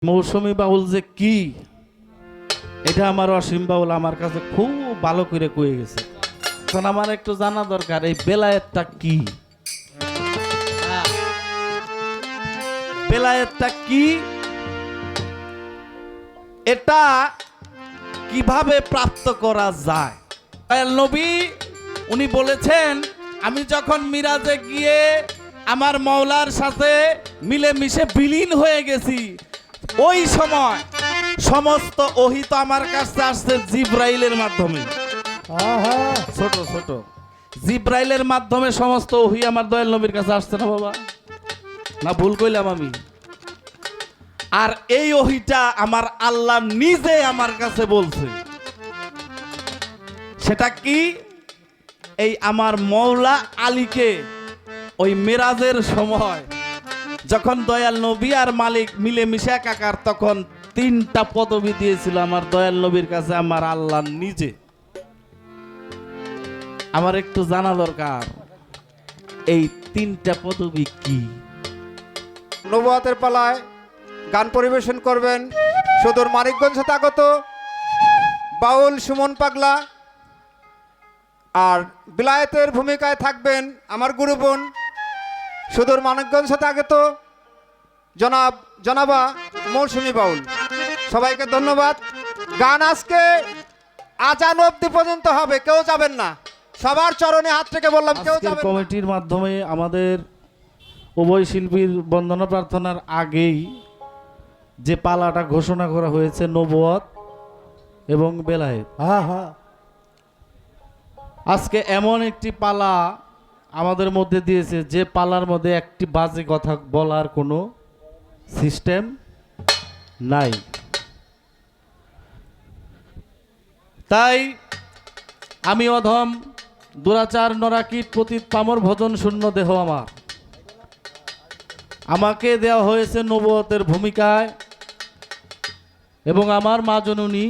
মৌসুমী বাউল যে কি এটা আমার অসীম বাউল আমার কাছে খুব ভালো করে কয়ে গেছে। এখন আমার একটু জানা দরকার এই বেলায়েতটা কি, বেলায়েতটা কি, এটা কিভাবে প্রাপ্ত করা যায়। দয়াল নবী উনি বলেছেন, আমি যখন মিরাজে গিয়ে আমার মওলার সাথে মিলেমিশে বিলীন হয়ে গেছি, ওই সময় সমস্ত ওহী তো আমার কাছে আসছে জিব্রাইলের মাধ্যমে। ছোট ছোট জিব্রাইলের মাধ্যমে সমস্ত ওহী আমার দয়াল নবীর কাছে আসছে না বাবা? না ভুল কইলাম আমি? আর এই ওহীটা আমার আল্লাহ নিজে আমার কাছে বলছে। সেটা কি? এই আমার মওলা আলীকে ওই মেরাজের সময় যখন দয়াল নবী আর মালিক মিলেমিশে একাকার, তখন তিনটা পদবি দিয়েছিল আমার দয়াল নবীর কাছে আমার আল্লাহ নিজে। আমার একটু জানা দরকার এই তিনটা পদবি কি। নবুয়াতের পালায় গান পরিবেশন করবেন সুদূর মানিকগঞ্জ হতে আগত বাউল সুমন পাগলা, আর বিলায়েতের ভূমিকায় থাকবেন আমার গুরু বোন সুদূর মানিকগঞ্জ হতে আগত জনাবা মৌসুমী বাউল। সবাইকে ধন্যবাদ। গান আজকে আজান অবধি পর্যন্ত হবে, কেউ যাবেন না, সবার চরণে হাত থেকে বললাম কেউ আজকের যাবেন না। কমিটির মাধ্যমে আমাদের উভয় শিল্পীর বন্দনা প্রার্থনার আগেই যে পালাটা ঘোষণা করা হয়েছে নবুয়ত এবং বেলায়েত, আজকে এমন একটি পালা আমাদের মধ্যে দিয়েছে যে পালার মধ্যে একটি বাজে কথা বলার কোনো সিস্টেম নাই। তাই আমি অধম দুরাচার নরাকীট পতিত পামর ভজন শূন্য দেহ আমাকে দেওয়া হয়েছে নবুয়তের ভূমিকায়, এবং আমার মা জননী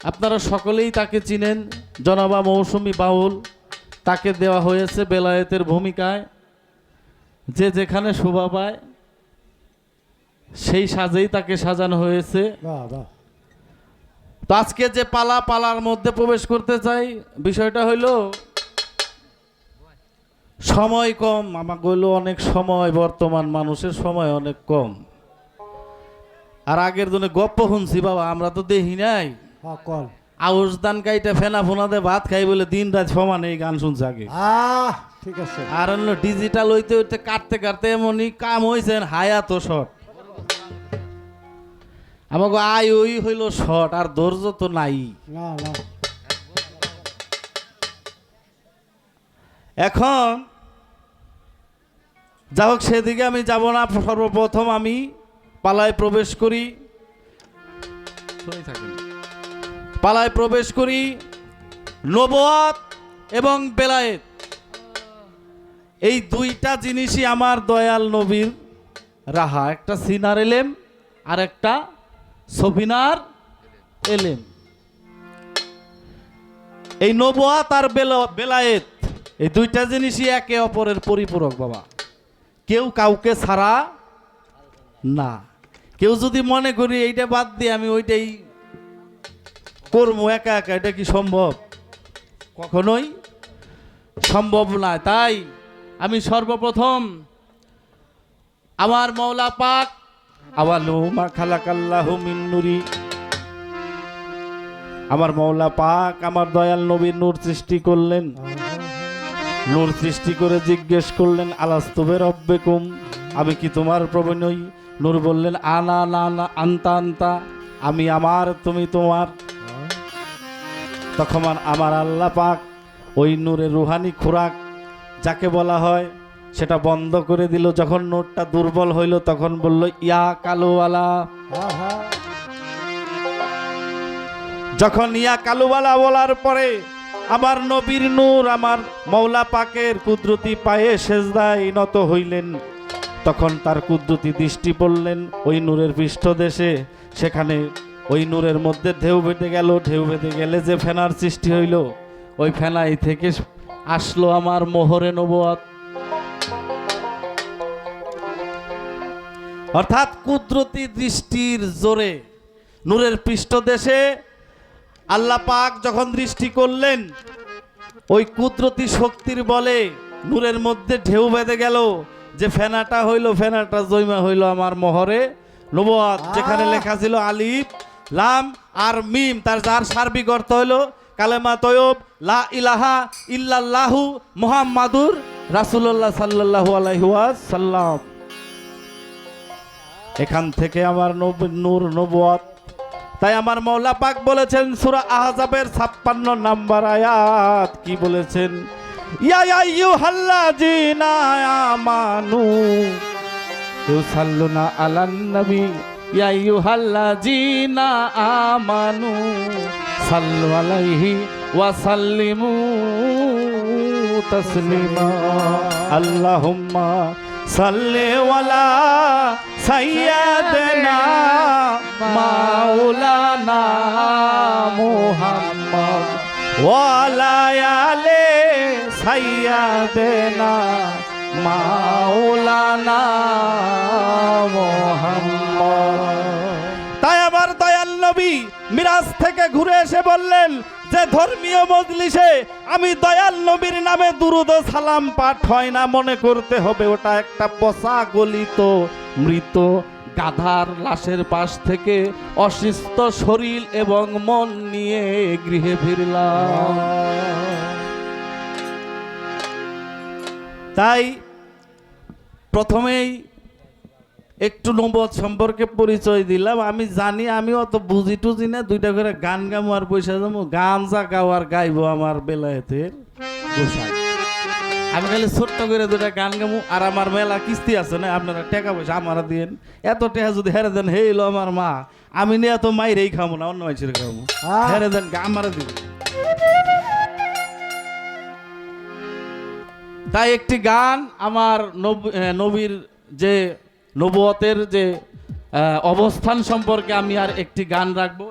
আপনারা সকলেই তাকে চিনেন, জনাবা মৌসুমী বাউল, তাকে দেওয়া হয়েছে বেলায়েতের ভূমিকায়। যে যেখানে শোভা পায় সেই সাজেই তাকে সাজানো হয়েছে। তো আজকে যে পালার মধ্যে প্রবেশ করতে চাই, বিষয়টা হইল সময় কম। আমাকে হইল অনেক সময়, বর্তমান মানুষের সময় অনেক কম। আর আগের জন্য গপ্প শুনছি বাবা, আমরা তো দেখি নাই। আউশ দান কাইটা ফেনা ফোনাতে ভাত খাই বলে দিন রাত সমান এই গান শুনছে আগে। ঠিক আছে। আর অন্য ডিজিটাল হইতে হইতে কাটতে কাটতে এমনই কাম হয়েছে হায়াত শর্ট। আমাকে আয় ওই হইল শর্ট, আর ধৈর্য তো নাই। এখন যা হোক, সেদিকে আমি যাব না। সর্বপ্রথম আমি পালায় প্রবেশ করি, পালায় প্রবেশ করি নবুয়ত এবং বেলায়েত। এই দুইটা জিনিসই আমার দয়াল নবীর রাহা, একটা সিনার এলেম আর একটা সফিনার এলেম। এই নবুয়ত আর বেলায়েত এই দুইটা জিনিসই একে অপরের পরিপূরক বাবা, কেউ কাউকে ছাড়া না। কেউ যদি মনে করি এইটা বাদ দিয়ে আমি ওইটাই করবো একা একা, এটা কি সম্ভব? কখনোই সম্ভব না। তাই আমি সর্বপ্রথম আমার মওলা পাক আওয়ালু মা খালাকাল্লাহু মিন নুরি, আমার মওলা পাক আমার দয়াল নবীর নূর সৃষ্টি করলেন। নূর সৃষ্টি করে জিজ্ঞেস করলেন, আলাস্তু বিরাব্বিকুম, আমি কি তোমার প্রভু নই? নূর বললেন, আনা না না আনতা আনতা, আমি আমার তুমি তোমার। তখন আমার আল্লাহ পাক ওই নূরের রুহানি খোরাক যাকে বলা হয় সেটা বন্ধ করে দিল। যখন নূরটা দুর্বল হইল তখন বলল, ইয়া কালুওয়ালা। যখন ইয়া কালুওয়ালা বলার পরে আমার নবীর নূর আমার মওলা পাকের কুদরতি পায়ে সেজদায় নত হইলেন। তখন তার কুদরতি দৃষ্টি পড়লেন ওই নূরের পৃষ্ঠদেশে, সেখানে ওই নূরের মধ্যে ঢেউ বেঁধে গেল। ঢেউ বেঁধে গেলে যে ফেনার সৃষ্টি হইল, ওই ফেনাই থেকে আসলো আমার মোহরে নবুয়ত। অর্থাৎ কুদরতি দৃষ্টির জোরে নূরের পৃষ্ঠদেশে আল্লাহ পাক যখন দৃষ্টি করলেন, ওই কুদরতি শক্তির বলে নূরের মধ্যে ঢেউ বেঁধে গেল, যে ফেনাটা হইল, ফেনাটা জৈমা হইল আমার মোহরে নবুয়ত, যেখানে লেখা ছিল আলিফ লাম আর মিম, তার যার সার্বিক অর্থ হইল কালেমা তয়্যব লা ইলাহা ইল্লাল্লাহু মুহাম্মাদুর রাসূলুল্লাহ সাল্লাল্লাহু আলাইহি ওয়াসাল্লাম। এখান থেকে আমার নূর নবুয়ত। তাই আমার মওলা পাক বলেছেন সূরা আহজাবের 56 নাম্বার আয়াত, কি বলেছেন? ইয়া আইয়ুহাল্লাযীনা আমানু ইউসাল্লুনা আলান নবী, ইয়া আইয়ুহাল্লাযীনা আমানু সাল্লু আলাইহি ওয়া সাল্লিমু তাসলিমা। আল্লাহুম্মা সাল্লি আলা সাইয়্যিদিনা মাওলানা মুহাম্মদ ওয়া আলা আলি সাইয়্যিদিনা মাওলানা মুহাম্মদ। তাই আবার দয়াল নবী মিরাজ থেকে ঘুরে এসে বললেন যে ধর্মীয় মজলিসে আমি দয়াল নবীর নামে দুরূদ ও সালাম পাঠ হয় না, মনে করতে হবে ওটা একটা পচা গলিত মৃত গাধার লাশের পাশ থেকে অসুস্থ শরীর এবং মন নিয়ে গৃহে ফিরলাম। তাই প্রথমেই একটু নবুয়ত সম্পর্কে পরিচয় দিলাম। আমি জানি, আমি অত বুঝি টুজি না, দুইটা করে গান গামো আর পয়সা যাবো, গান যা গাওয়ার গাইবো আমার বেলায়েতের গোসাই। আমি খালি ছোট্ট করে দুটা গান গামো, আর আমার মেলা কিস্তি আছে না, আপনারা টাকা পয়সা আমারা দিন, এত টাকা যদি হেরে দেন হে এলো আমার মা, আমি নিয়ে এত মাইরেই খাবো না, অন্য মাইছের খাবো, হেরে দেন আমারা দিব। তাই একটি গান আমার নবীর যে নবুয়তের যে অবস্থান সম্পর্কে আমি আর একটি গান রাখবো,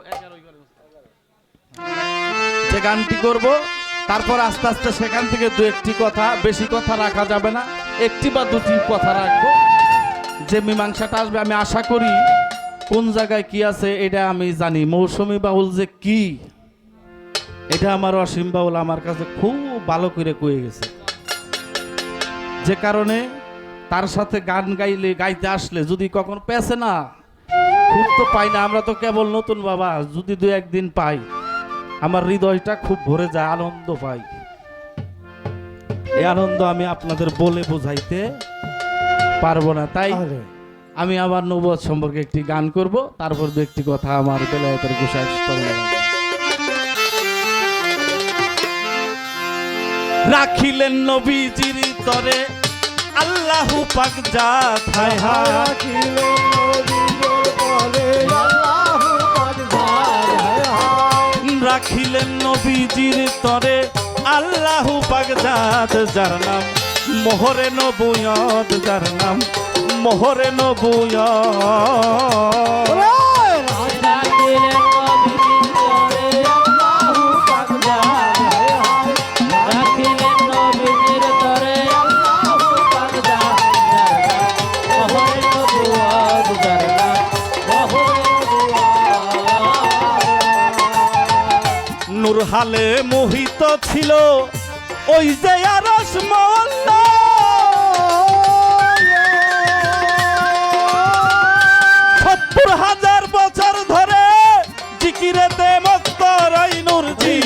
যে গানটি করব, তারপর আস্তে আস্তে সেখান থেকে দু একটি কথা, বেশি কথা রাখা যাবে না, একটি বা দুটি কথা রাখবো। যে মীমাংসাটা আসবে আমি আশা করি কোন জায়গায় কি আছে এটা আমি জানি। মৌসুমী বাউল যে কি, এটা আমার অসীম বাউল আমার কাছে খুব ভালো করে কয়ে গেছে, যে কারণে তার সাথে গান গাইতে আসলে যদি কখন পেছে না, খুব তো পাই না, আমরা তো কেবল নতুন বাবা, যদি দু একদিন পাই আমার হৃদয়টা খুব ভরে যায়, আনন্দ পাই। এই আনন্দ আমি আপনাদের বলে বোঝাইতে পারবো না। তাই আমি আবার নবুয়ত সম্পর্কে একটি গান করব, তারপর দু একটি কথা আমার বেলায়েতের গোসাই রাখিলেন নবীজির তরে আল্লাহু পাক জাত, হায় হায় রাখিলেন নবীজির তরে আল্লাহু পাক জাত, রাখিলেন নবীজির তরে আল্লাহু পাক জাত, যার নাম মোহরে নবুয়ত, যার নাম মোহরে নবুয়ত। নূর হালে মোহিত ছিল ওই যে আরশ মওলা, ৭০,০০০ বছর ধরে জিকিরেতে মত্ত রই নূরজি,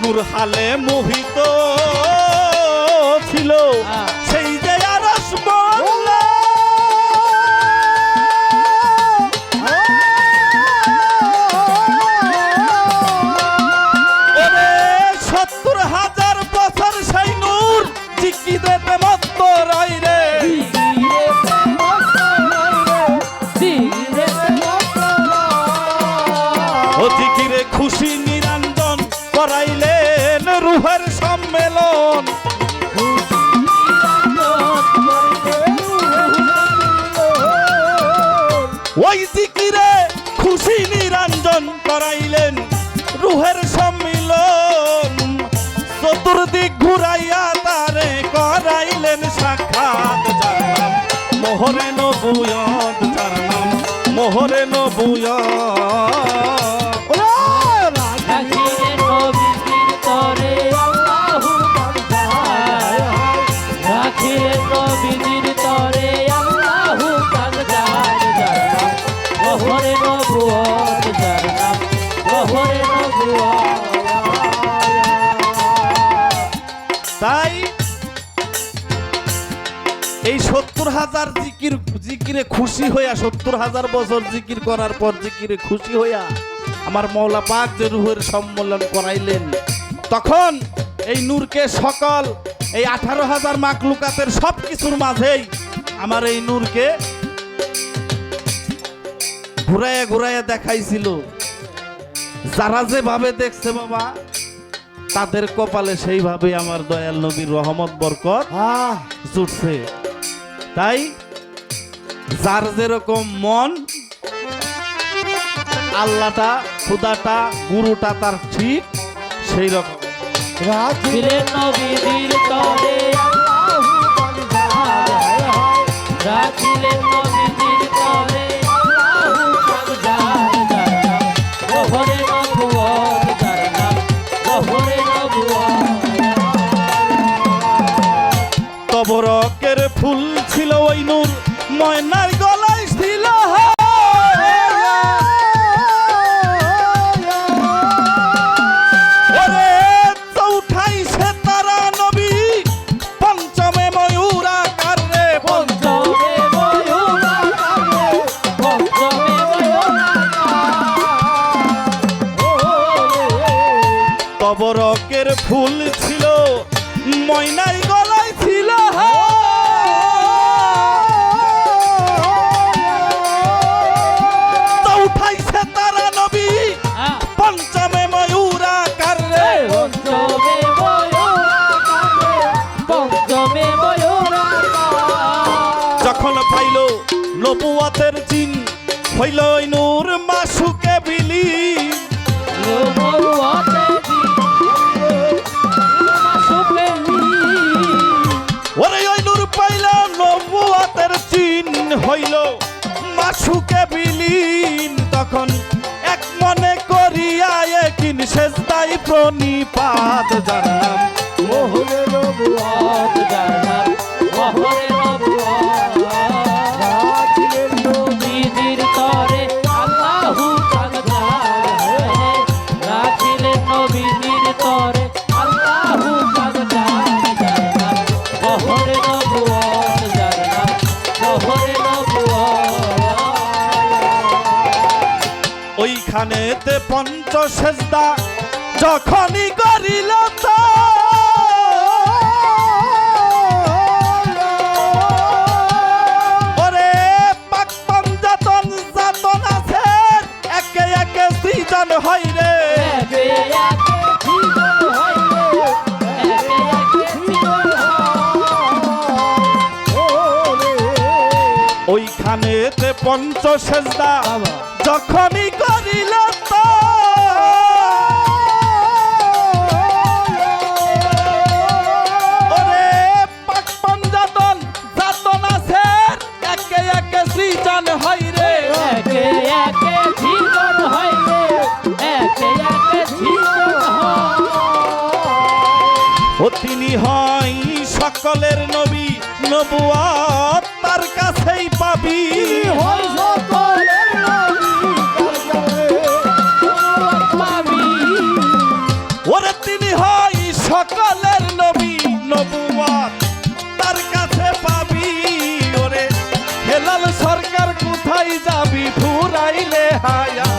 নূর হালে মোহিত ছিল সেই যে আরশ মওলা। ওরে ৭০,০০০ বছর সেই নূর জিকিরেতে মত্ত রই রে, ও জিকিরে খুশি নিরঞ্জন করাইলেন রুহের সম্মেলন, ওই জিকিরে খুশি নিরঞ্জন করাইলেন রুহের সম্মিলন। চতুর্দিক ঘুরাইয়া তারে করাইলেন সাক্ষাৎ, যার নাম মোহরে নবুয়ত, যার নাম মোহরে নবুয়ত। রাখিলেন নবীজির তরে আল্লাহু তাআলা, রাখিলেন নবীজির তরে আল্লাহু তাআলা, যার নাম মোহরে নবুয়ত, যার নাম মোহরে নবুয়ত। তাই এই 70,000 জিকিরে খুশি হইয়া, 70,000 বছর জিকির করার পর জিকিরে খুশি হইয়া আমার মওলা পাক যে রুহের সম্মেলন করাইলেন, তখন এই নূরকে সকল এই 18,000 মাখলুকাতের সব কিছুর মাঝেই আমার এই নূরকে ঘুরাইয়া ঘুরাইয়া দেখাইছিল। যারা যেভাবে দেখছে বাবা, তাদের কপালে সেইভাবে আমার দয়াল নবীর রহমত বরকত জুটছে। তাই যার যেরকম মন, আল্লাহটা, খুদাটা, গুরুটা তার ঠিক সেই রকম। রাখিলেন নবীজির তরে আল্লাহু তাআলা, রাখিলেন নবীজির তরে আল্লাহু তাআলা, যার নাম মোহরে নবুয়ত, যার নাম মোহরে নবুয়ত। তবরকের ফুল ছিল ওই নূর, ময়নার গলায় ছিল ওরে চৌঠাইছে তারা নবী, পঞ্চমে ময়ূরাকার রে, পঞ্চমে ময়ূরাকার, পঞ্চমে ময়ূরাকার। তবরকের ফুল ছিল ময়নার গলায় ছিল চৌঠাইছে তারা নবী, পঞ্চমে ময়ূরাকার রে। পঞ্চমে ময়ূরাকার, পঞ্চমে ময়ূরাকার। যখন পাইল নবুয়াতের চিন, হইল ওই নূর মাসুকে বিলি, নবুয়তে মাসুকে ওরে ওই নূর পাইল নবুয়াতের চিন, হইল মাসুকে বিলীন। তখন এক মনে করিয়া একিন সেজদাই প্রণিপাত, যার নাম মোহরে নবুয়ত, যার নাম মোহরে নবুয়ত। রাখিলেন নবীজির তরে আল্লাহু তাআলা, রাখিলেন নবীজির তরে আল্লাহু তাআলা, যার নাম মোহরে নবুয়ত, যার নাম মোহরে নবুয়ত। ওইখানেতে পঞ্চ সেজদা যখনই করিল তো ওরে পাক পঞ্জাতন যাতন আছে, একে একে সৃজন হয় রে। একে একে জীবন হইলে, একে একে জীবন হয়। ওইখানেতে পঞ্চ সেজদা বাবা। যখনই করিল তো ওরে পাক পঞ্জাতন যাতন আছে, একে একে সৃজন হয় রে। একে একে জীবন হইলে, একে একে জীবন হয়। ও তিনি হয় সকলের নবী, নবুয়াত তার কাছেই পাবি। হই সকলের নবী, পাবি। ওরে তিনি হয় সকলের নবী, নবুয়াত তার কাছে পাবি। ওরে হেলাল সরকার কোথায় যাবি, ফুরাইলে হায়া।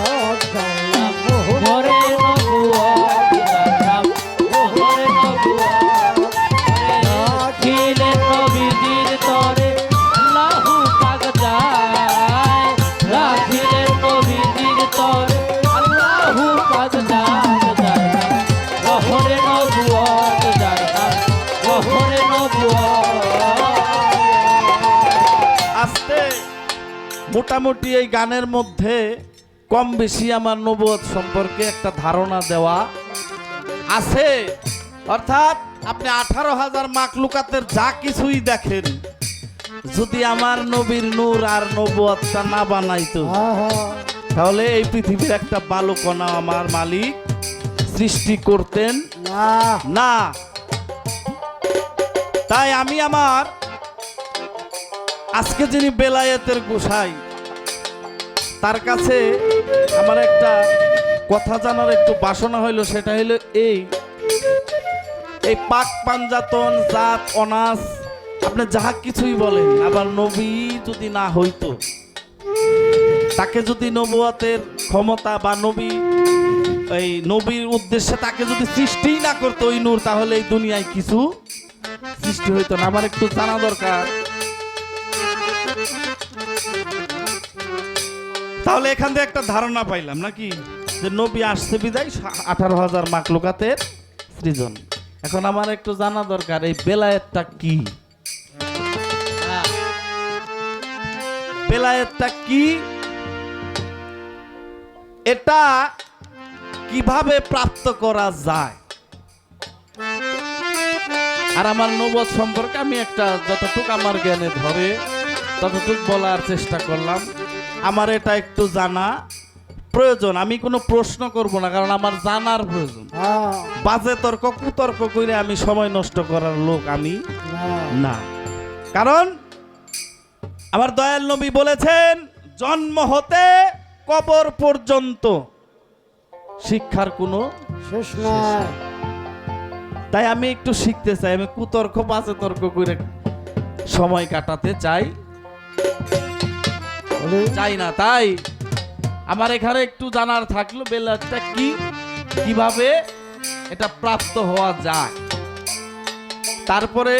মোহরে নবুয়ত, যার নাম মোহরে নবুয়ত। রাখিলেন নবীজির তরে আল্লাহু পাক যায়, রাখিলেন নবীজির তরে আল্লাহু পাক যায়, যার নাম মোহরে নবুয়ত, যার নাম মোহরে নবুয়ত। আস্তে মোটামুটি এই গানের মধ্যে কম বেশি আমার নবুয়ত সম্পর্কে একটা ধারণা দেওয়া আছে। অর্থাৎ আপনি 18,000 মাখলুকাতের যা কিছুই দেখেন, যদি আমার নবীর নূর আর নবুয়তটা না বানাইতো, তাহলে এই পৃথিবীর একটা বালুকণা আমার মালিক সৃষ্টি করতেন না। তাই আমি আমার আজকে যিনি বেলায়েতের গোসাই, তার কাছে আমার একটা কথা জানার একটু বাসনা হইল। সেটা হইল এই পাক পাঞ্জাতন জাত অনাস আপনি যাহা কিছুই বলেন, আবার নবী যদি না হইতো, তাকে যদি নবুয়তের ক্ষমতা বা এই নবীর উদ্দেশ্যে তাকে যদি সৃষ্টি না করতো ওই নূর, তাহলে এই দুনিয়ায় কিছু সৃষ্টি হইতো না। আমার একটু জানা দরকার। তাহলে এখান থেকে একটা ধারণা পাইলাম নাকি, যে নবী আসছে বিদায় 18,000 মাখলুকাতের সৃজন। এখন আমার একটু জানা দরকার এই বেলায়েতটা কি, বেলায়েতটা কি, এটা কিভাবে প্রাপ্ত করা যায়। আর আমার নবুয়ত সম্পর্কে আমি একটা যতটুকু আমার জ্ঞানে ধরে ততটুকু বলার চেষ্টা করলাম। আমার এটা একটু জানা প্রয়োজন। আমি কোনো প্রশ্ন করব না, কারণ আমার জানার প্রয়োজন। বাজে তর্ক কুতর্ক করে আমি সময় নষ্ট করার লোক আমি না। কারণ আমার দয়াল নবী বলেছেন, জন্ম হতে কবর পর্যন্ত শিক্ষার কোনো শেষ নাই। তাই আমি একটু শিখতে চাই। আমি কুতর্ক বাজে তর্ক করে সময় কাটাতে চাই না। তাই আমার এখানে একটু জানার থাকলো বেলায়েতটা কি, কিভাবে এটা প্রাপ্ত হওয়া যায়। তারপরে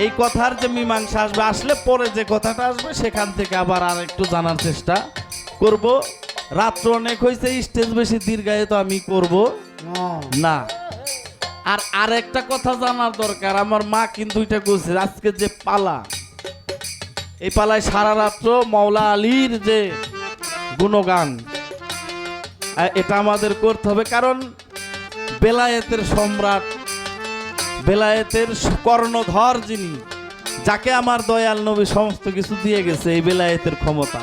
এই কথার যে মীমাংসা আসবে, আসলে পরে যে কথাটা আসবে সেখান থেকে আবার আর একটু জানার চেষ্টা করব। রাত্র অনেক হয়েছে, স্টেজ বেশি দীর্ঘায়িত আমি করব না। আর আরেকটা কথা জানার দরকার, আমার মা কিন্তু এটা বলছে, আজকে যে পালা, এই পালায় সারা রাত্র মাওলা আলীর যে গুণগান, এটা আমাদের করতে হবে। কারণ বেলায়েতের সম্রাট, বেলায়েতের কর্ণধর যিনি, যাকে আমার দয়াল নবী সমস্ত কিছু দিয়ে গেছে, এই বেলায়েতের ক্ষমতা,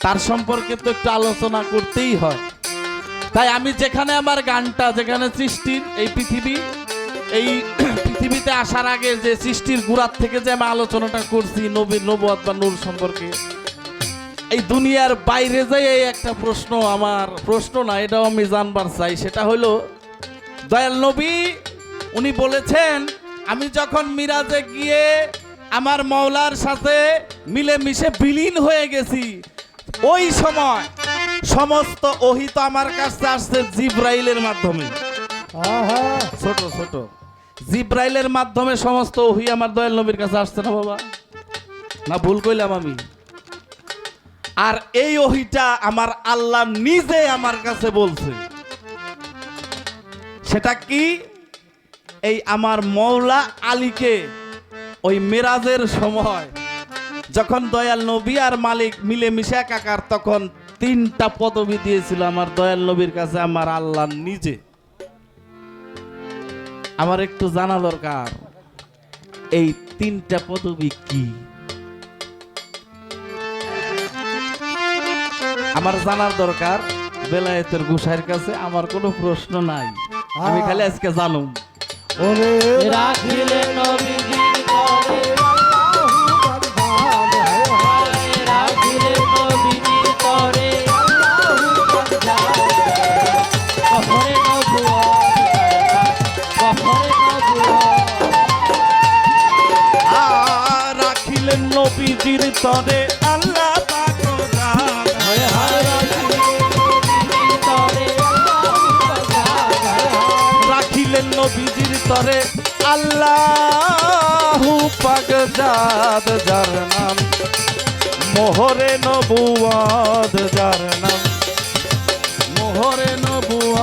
তার সম্পর্কে তো একটু আলোচনা করতেই হয়। তাই আমি যেখানে আমার গানটা, যেখানে সৃষ্টির এই পৃথিবীতে আসার আগে যে সৃষ্টির গোড়ার থেকে যে আমি আলোচনাটা করছি নবীর নবুয়ত বা নূর সম্পর্কে, এই দুনিয়ার বাইরে যাই এই একটা প্রশ্ন, আমার প্রশ্ন না, এটাও আমি জানবার চাই। সেটা হলো, দয়াল নবী উনি বলেছেন, আমি যখন মিরাজে গিয়ে আমার মওলার সাথে মিলেমিশে বিলীন হয়ে গেছি, ওই সময় সমস্ত ওহী তো আমার কাছে আসছে জিব্রাইলের মাধ্যমে। ছোট ছোট জিব্রাইলের মাধ্যমে সমস্ত ওহী আমার দয়াল নবীর কাছে আসছে না বাবা? না ভুল কইলাম আমি? আর এই ওহীটা আমার আল্লাহ নিজে আমার কাছে বলছে। সেটা কি? এই আমার মওলা আলীকে ওই মেরাজের সময় যখন দয়াল নবী আর মালিক মিলেমিশে একাকার, তখন 3টা পদবি দিয়েছিল আমার দয়াল নবীর কাছে আমার আল্লাহ নিজে। আমার একটু জানা দরকার এই 3টা পদবি কি, আমার জানার দরকার। বেলায়েতের গোসাইয়ের কাছে আমার কোনো প্রশ্ন নাই, আমি খালি আজকে জানুম। রাখিলে নবীজির তরে, রাখিলে নবীজির তরে, কফরে রাখিলেন নবীজির তরে আল্লাহ পাক রাখিলেন নবীজির তরে আল্লাহু পাক জাত, যার নাম মোহরে নবুয়ত, যার নাম মোহরে নবুয়ত।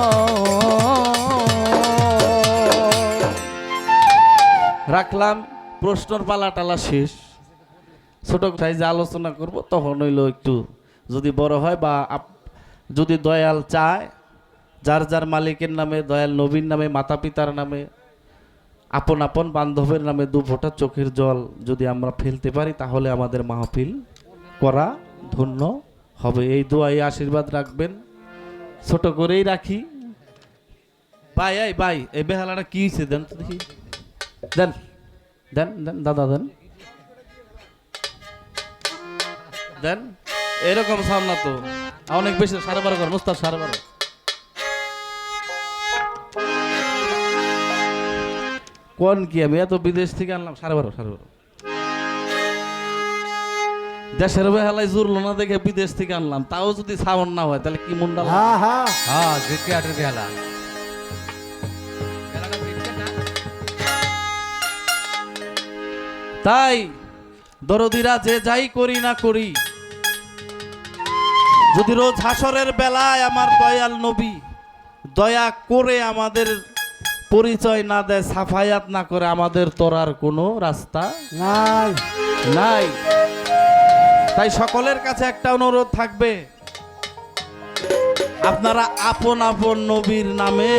রাখলাম, প্রশ্নর পালা টালা শেষ। ছোট সাইজে আলোচনা করব, তখন হইলো একটু যদি বড় হয় বা যদি দয়াল চায় যার যার মালিকের নামে, দয়াল নবীর নামে, মাতা পিতার নামে, আপন আপন বান্ধবের নামে 2 ফোঁটা চোখের জল যদি আমরা ফেলতে পারি তাহলে আমাদের মাহফিল করা ধন্য হবে। এই দোয়াই আশীর্বাদ রাখবেন, ছোট করেই রাখি। ভাই এই বেহালাটা কি হয়েছে দেন তো দেখি, দেন দেন দেন দাদা দেন দেন, এরকম সাউন্ড না তো, অনেক বেশি 12:30 কর মুস্তাফ, 12:30। কোন কি আমি এত বিদেশ থেকে আনলাম 12:30। দেশের বেহালায় জুড়লো না দেখে বিদেশ থেকে আনলাম, তাও যদি সাউন্ড না হয় তাহলে কি মুন্ডা। হ্যাঁ হ্যাঁ হ্যাঁ জিতকে আটের বেলা তাই দরদিরা যে যাই করি না করি, যদি রোজ হাসরের বেলায় আমার দয়াল নবী দয়া করে আমাদের পরিচয় না দেয়, সাফায়াত না করে, আমাদের তোরার কোনো রাস্তা নাই নাই। তাই সকলের কাছে একটা অনুরোধ থাকবে, আপনারা আপন আপন নবীর নামে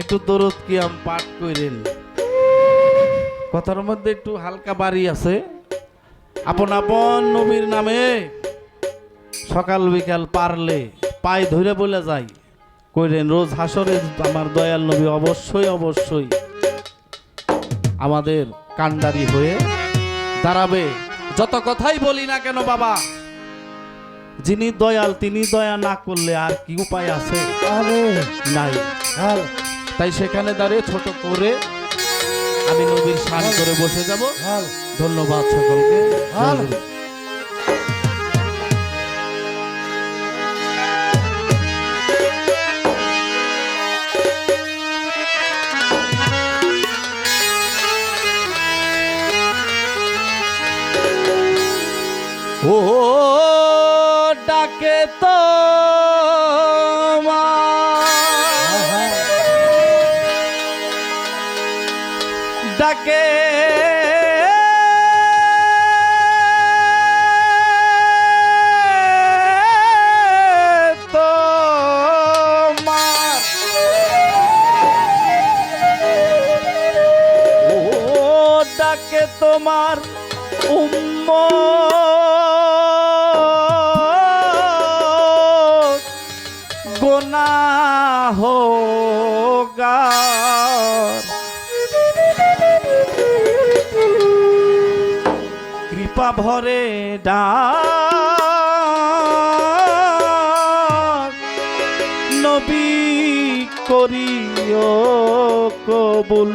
একটু দরুদ কিয়াম পাঠ করেন। কথার মধ্যে একটু হালকা বাড়ি আছে। আপন আপন নবীর নামে সকাল বিকাল পারলে পায়ে ধরে বলে যাই কইরেন, রোজ হাসরে আমার দয়াল নবী অবশ্যই অবশ্যই আমাদের কান্ডারি হয়ে দাঁড়াবে। যত কথাই বলি না কেন বাবা, যিনি দয়াল তিনি দয়া না করলে আর কি উপায় আছে? নাই। তাই সেখানে দাঁড়িয়ে ছোট করে আমি নবীর শান করে বসে যাব। ধন্যবাদ সকলকে। ও ডাকে তো ডাকে তোমার, ও ডাকে তোমার গুনাহগার, কৃপা ভরে ডাক নবী করিও কবুল।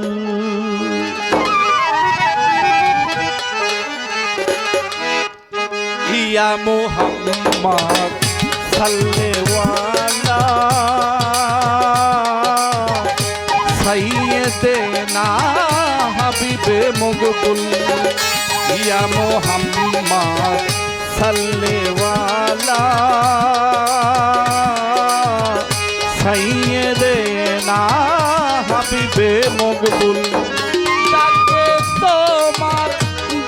ইয়া মুহাম্মদ সাল্লেওয়ালা সাইয়েদেনা হাবিবে মকবুল। ইয়া মুহাম্মদ সাল্লেওয়ালা সাইয়েদেনা হাবিবে মকবুল। ডাকে তোমার,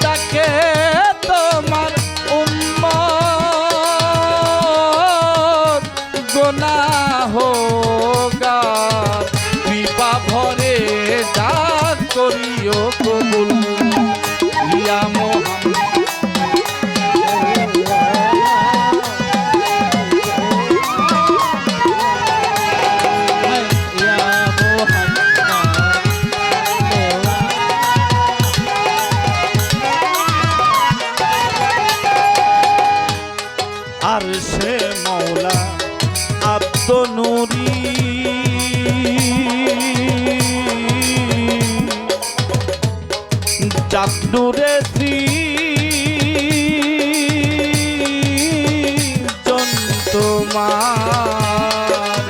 ডাকে তোমার উম্মত গুনাহগার, কৃপা ভরে ডাক করিও কবুল। ইয়া মুহাম্মদ আর সে মৌলা আব্দুল নুরি জাত নূরে সৃজন তোমার,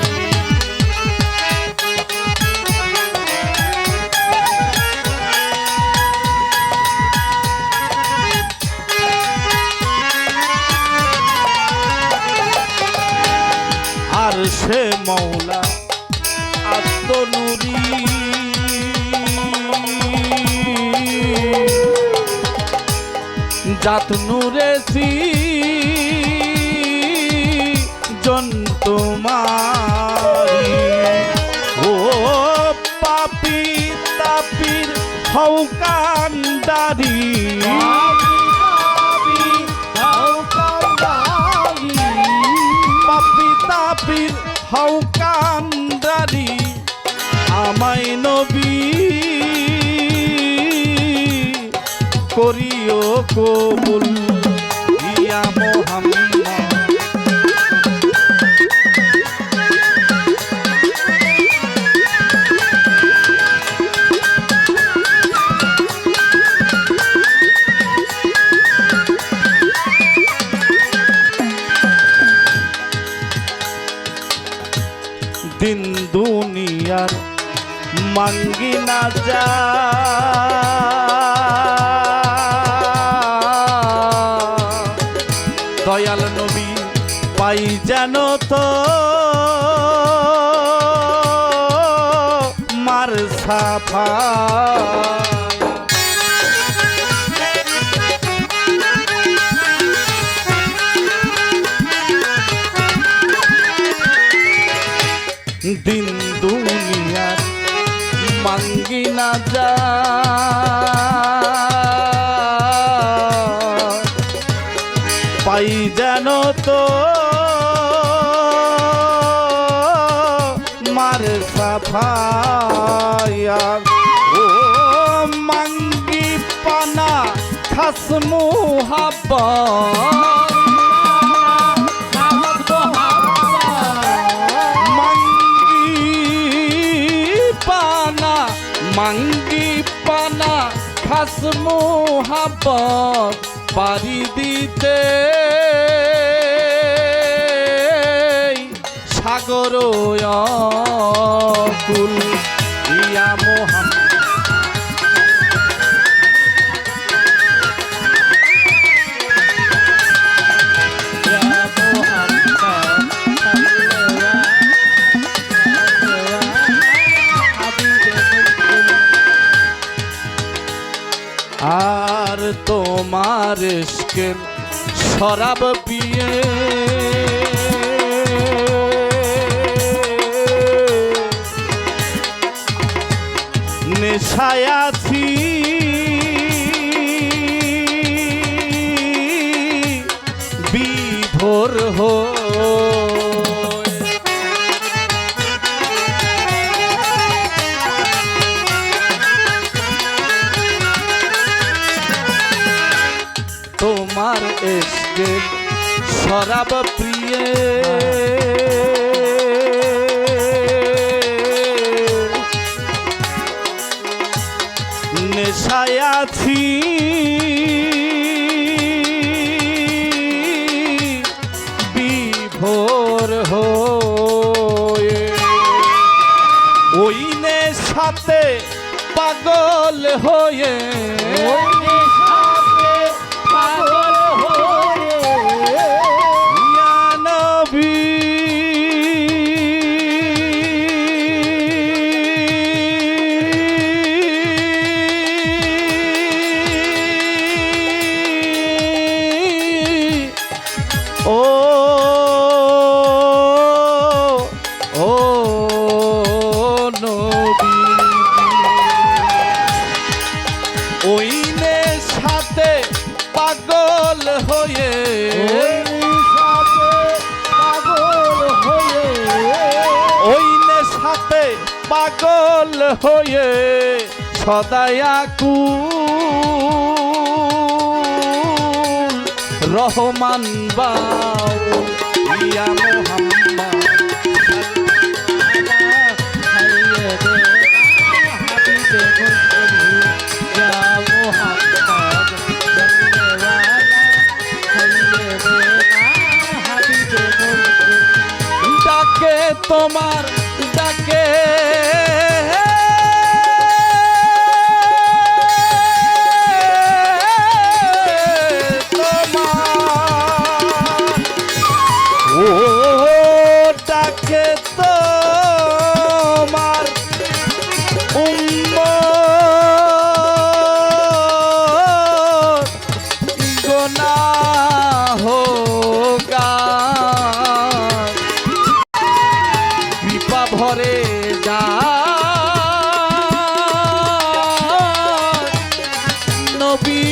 আর সে মৌলা আব্দুল নুরি জাত নূরে সৃজন তোমারি। কান্ডারি পাপি তাপির হও কান্ডারি আমায় নবী করিও কবুল ইয়া মোহাম্মদ দিন দুনিয়ার মাঙ্গি না যা দয়াল নবী পাই যেন তো মার সাফা দিন দুনিয়ার মাঙ্গি না যা পাই যেন তো মার সাফায়া ও মাঙ্গি পানা খাস মুহাব্বা মাঙ্গি পানা খাস মোহাব্বত পারি দিতে সাগর কুল ইয়া মোহাম্মদ আর তোমার ইশকের শরাব পিয়ে নেশায় আছি বিভোর তোমার ইশকের শরাব প্রিয়ে নেশায় আছি বিভোর হয়ে ওই নেশাতে পাগল হয়ে ওই নেশাতে পাগল হয়ে ওই নেশাতে পাগল হয়ে সদায়াকুল রহমান বাউ ইয়া মোহাম্মদ ডাকে তোমার ডাকে তোমার ও ডাকে তোমার নবী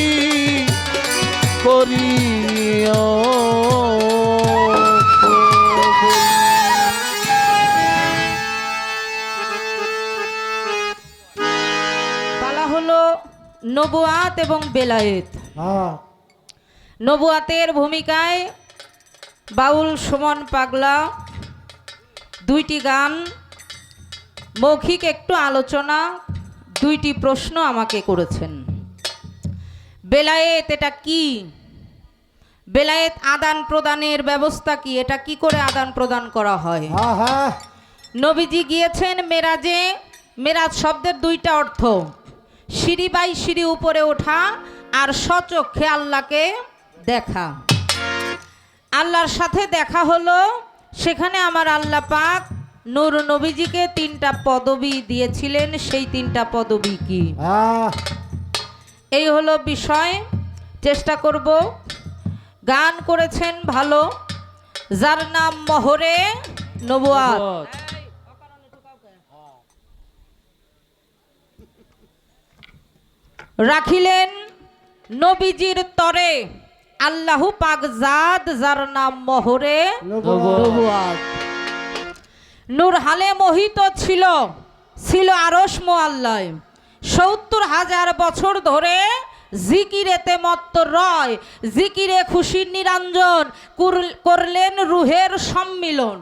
করিও বলা হলো নবুয়াত এবং বেলায়েত। নবুয়াতের ভূমিকায় বাউল সুমন পাগলা দুইটি গান, মৌখিক একটু আলোচনা, দুইটি প্রশ্ন আমাকে করেছেন। বেলায়েত এটা কি? বেলায়েত আদান প্রদানের ব্যবস্থা কি? এটা কি করে আদান প্রদান করা হয়? নবীজি গিয়েছেন মেরাজে। মেরাজ শব্দের দুইটা অর্থ, সিঁড়ি বাই সিঁড়ি উপরে ওঠা আর সচক্ষে আল্লাহকে দেখা। আল্লাহর সাথে দেখা হলো, সেখানে আমার আল্লাহ পাক নূর নবীজিকে 3টা পদবি দিয়েছিলেন। সেই 3টা পদবি কি? এই হলো বিষয়। চেষ্টা করব। গান করেছেন ভালো, যার নাম মহরে নবুয়াত। রাখিলেন নবীজির তরে আল্লাহু পাক জাত, যার নাম মহরে নবুয়াত। নূর হালে মোহিত ছিল আরশ মোয়াল্লায়। 70,000 বছর ধরে জিকিরেতে মত্ত রয়, জিকিরে খুশির নিরঞ্জন করলেন রুহের সম্মিলন।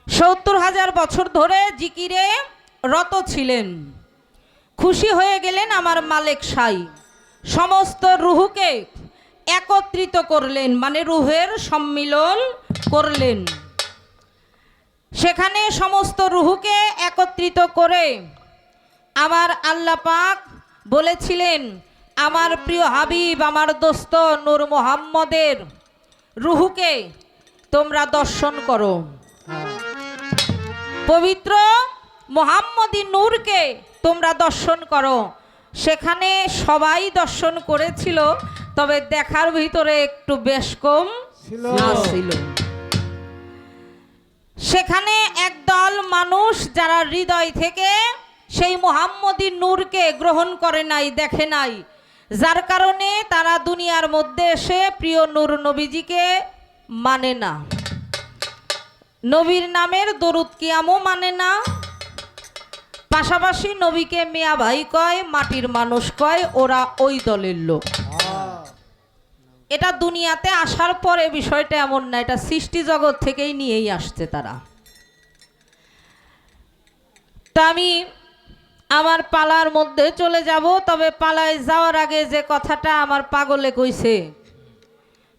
70,000 বছর ধরে জিকিরে রত ছিলেন। খুশি হয়ে গেলেন আমার মালিক সাই, সমস্ত রুহুকে একত্রিত করলেন, মানে রুহের সম্মিলন করলেন। সেখানে সমস্ত রুহুকে একত্রিত করে আমার আল্লাহ পাক বলেছিলেন, আমার প্রিয় হাবিব, আমার দোস্ত নূর মোহাম্মদের রুহুকে তোমরা দর্শন করো। পবিত্র মোহাম্মদী নূরকে তোমরা দর্শন করো। সেখানে সবাই দর্শন করেছিল, তবে দেখার ভিতরে একটু বেশ কম ছিল। সেখানে একদল মানুষ যারা হৃদয় থেকে সেই মুহাম্মদী নূরকে গ্রহণ করে নাই, দেখে নাই, যার কারণে তারা দুনিয়ার মধ্যে এসে প্রিয় নূর নবীজিকে মানে না, নবীর নামের দরুদ কিয়ামও মানে না, পাশাপাশি নবীকে মিয়া ভাই কয়, মাটির মানুষ কয়। ওরা ওই দলের লোক। এটা দুনিয়াতে আসার পরে বিষয়টা এমন না, এটা সৃষ্টি জগৎ থেকেই নিয়েই আসছে তারা। তা আমি আমার পালার মধ্যে চলে যাব, তবে পালায় যাওয়ার আগে যে কথাটা আমার পাগলে কইছে,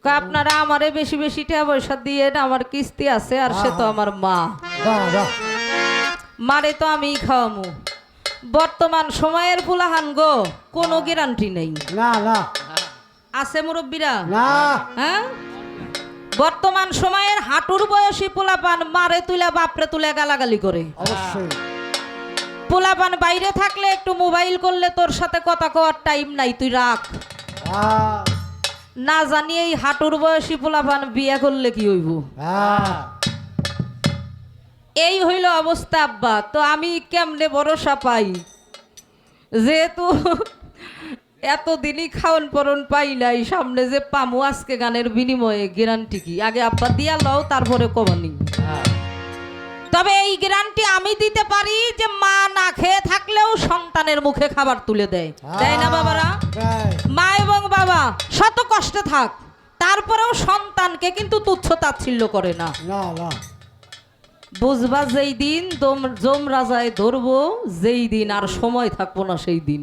আপনারা আমারে বেশি বেশি টাকা পয়সা দিয়ে, আমার কিস্তি আছে, আর সে তো আমার মা, মারে তো আমি খাওয়ামু। বর্তমান সময়ের পুলাহান গো, কোনো গ্যারান্টি নেই। আছে মুরব্বীরা? হ্যাঁ, বর্তমান সময়ের হাঁটুর বয়সী পোলাপান মারে তুলে বাপরে তুলে গালাগালি করে। পোলাপান বাইরে থাকলে একটু মোবাইল করলে তোর সাথে কথা কওয়ার টাইম নাই, তুই রাখ। না জানি এই হাঁটুর বয়সী পোলাপান বিয়ে করলে কি হইব? এই হইল অবস্থা আব্বা। তো আমি কেমনে ভরসা পাই, যেহেতু এতদিনই খাওন পরন পাই নাই, সামনে যে পামু আজকে গানের বিনিময়ে গ্যারান্টি কি? আগে আব্বা দিয়া লও, তারপরে কমানি। তবে এই গ্যারান্টি আমি দিতে পারি যে মা না খেয়ে থাকলেও সন্তানের মুখে খাবার তুলে দেয়, তাই না বাবারা? মা এবং বাবা শত কষ্টে থাক, তারপরেও সন্তানকে কিন্তু তুচ্ছ তাচ্ছিল্য করে না। বুঝবা যেই দিন জম রাজায় ধরবো, যেই দিন আর সময় থাকবো না সেই দিন।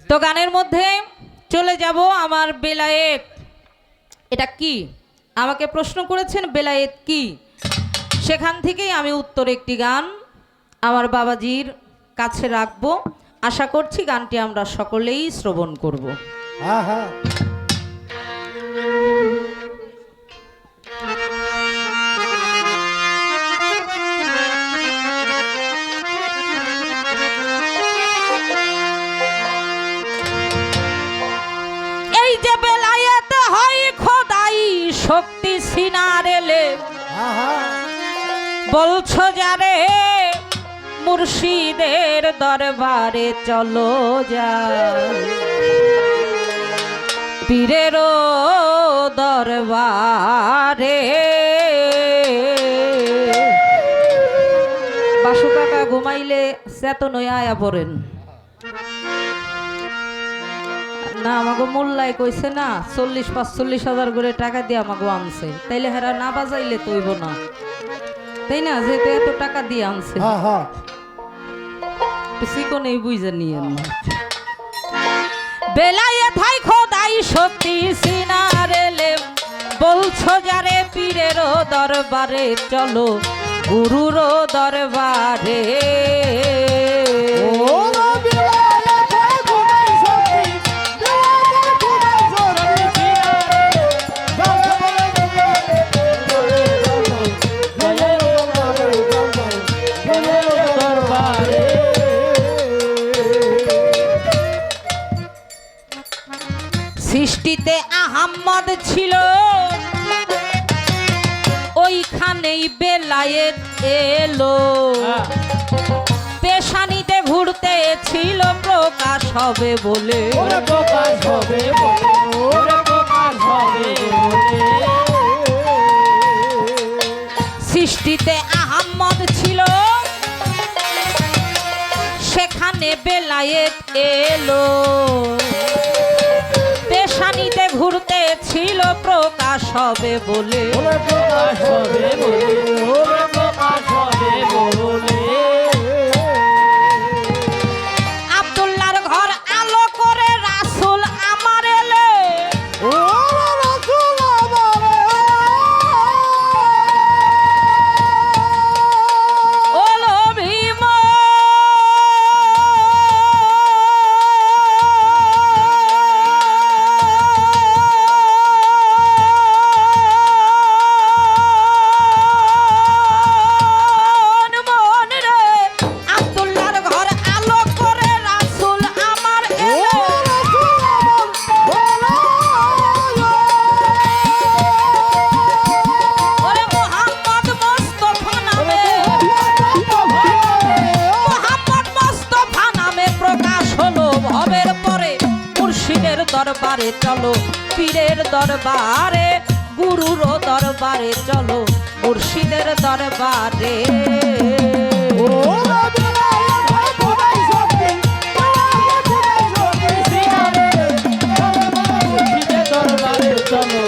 তো গানের মধ্যে চলে যাব। আমার বেলায়েত এটা কি আমাকে প্রশ্ন করেছেন, বেলায়েত কি? সেখান থেকেই আমি উত্তর একটি গান আমার বাবাজির কাছে রাখবো। আশা করছি গানটি আমরা সকলেই শ্রবণ করব। এই যে বেলায়েত হয় খোদাই শক্তি সিনারেলে, বলছো যারে মুর্শিদের দরবারে চলো যাই, পীরেরও দরবারে। বাসু কাকা ঘুমাইলে চেতন হয়ে আয়া পড়েন না। আমাকে মোল্লাই কইছে না 40-45 করে টাকা দিয়ে আমাকে আনছে, তাইলে হেরা না বাজাইলে তৈব না, তাই না? যেহেতু এত টাকা দিয়ে আনছে চিকনেই বুঝে নিয়েন। বেলায় থাই খোদাই শক্তি সিনারেলে, বলছো যারে পীরেরও দরবারে চলো, গুরুরও দরবারে। সৃষ্টিতে আহাম্মদ ছিল, ওইখানেই বেলায়েত এলো, পেশানিতে ঘুরতে ছিল প্রকাশ হবে বলে। প্রকাশ হবে বলে, প্রকাশ হবে বলে। সৃষ্টিতে আহাম্মদ ছিল, সেখানে বেলায়েত এলো, পেশানিতে ঘুরতে ছিল প্রকাশ হবে বলে। প্রকাশ হবে বলে, প্রকাশ হবে বলে। আব্দুল্লাহর ঘর আলো করে রাসূল আমার এলে, ওলো ভীম দরবারে চলো, পীরের দরবারে, গুরুর দরবারে চলো, মুর্শিদের দরবারে। দরবারে চলো,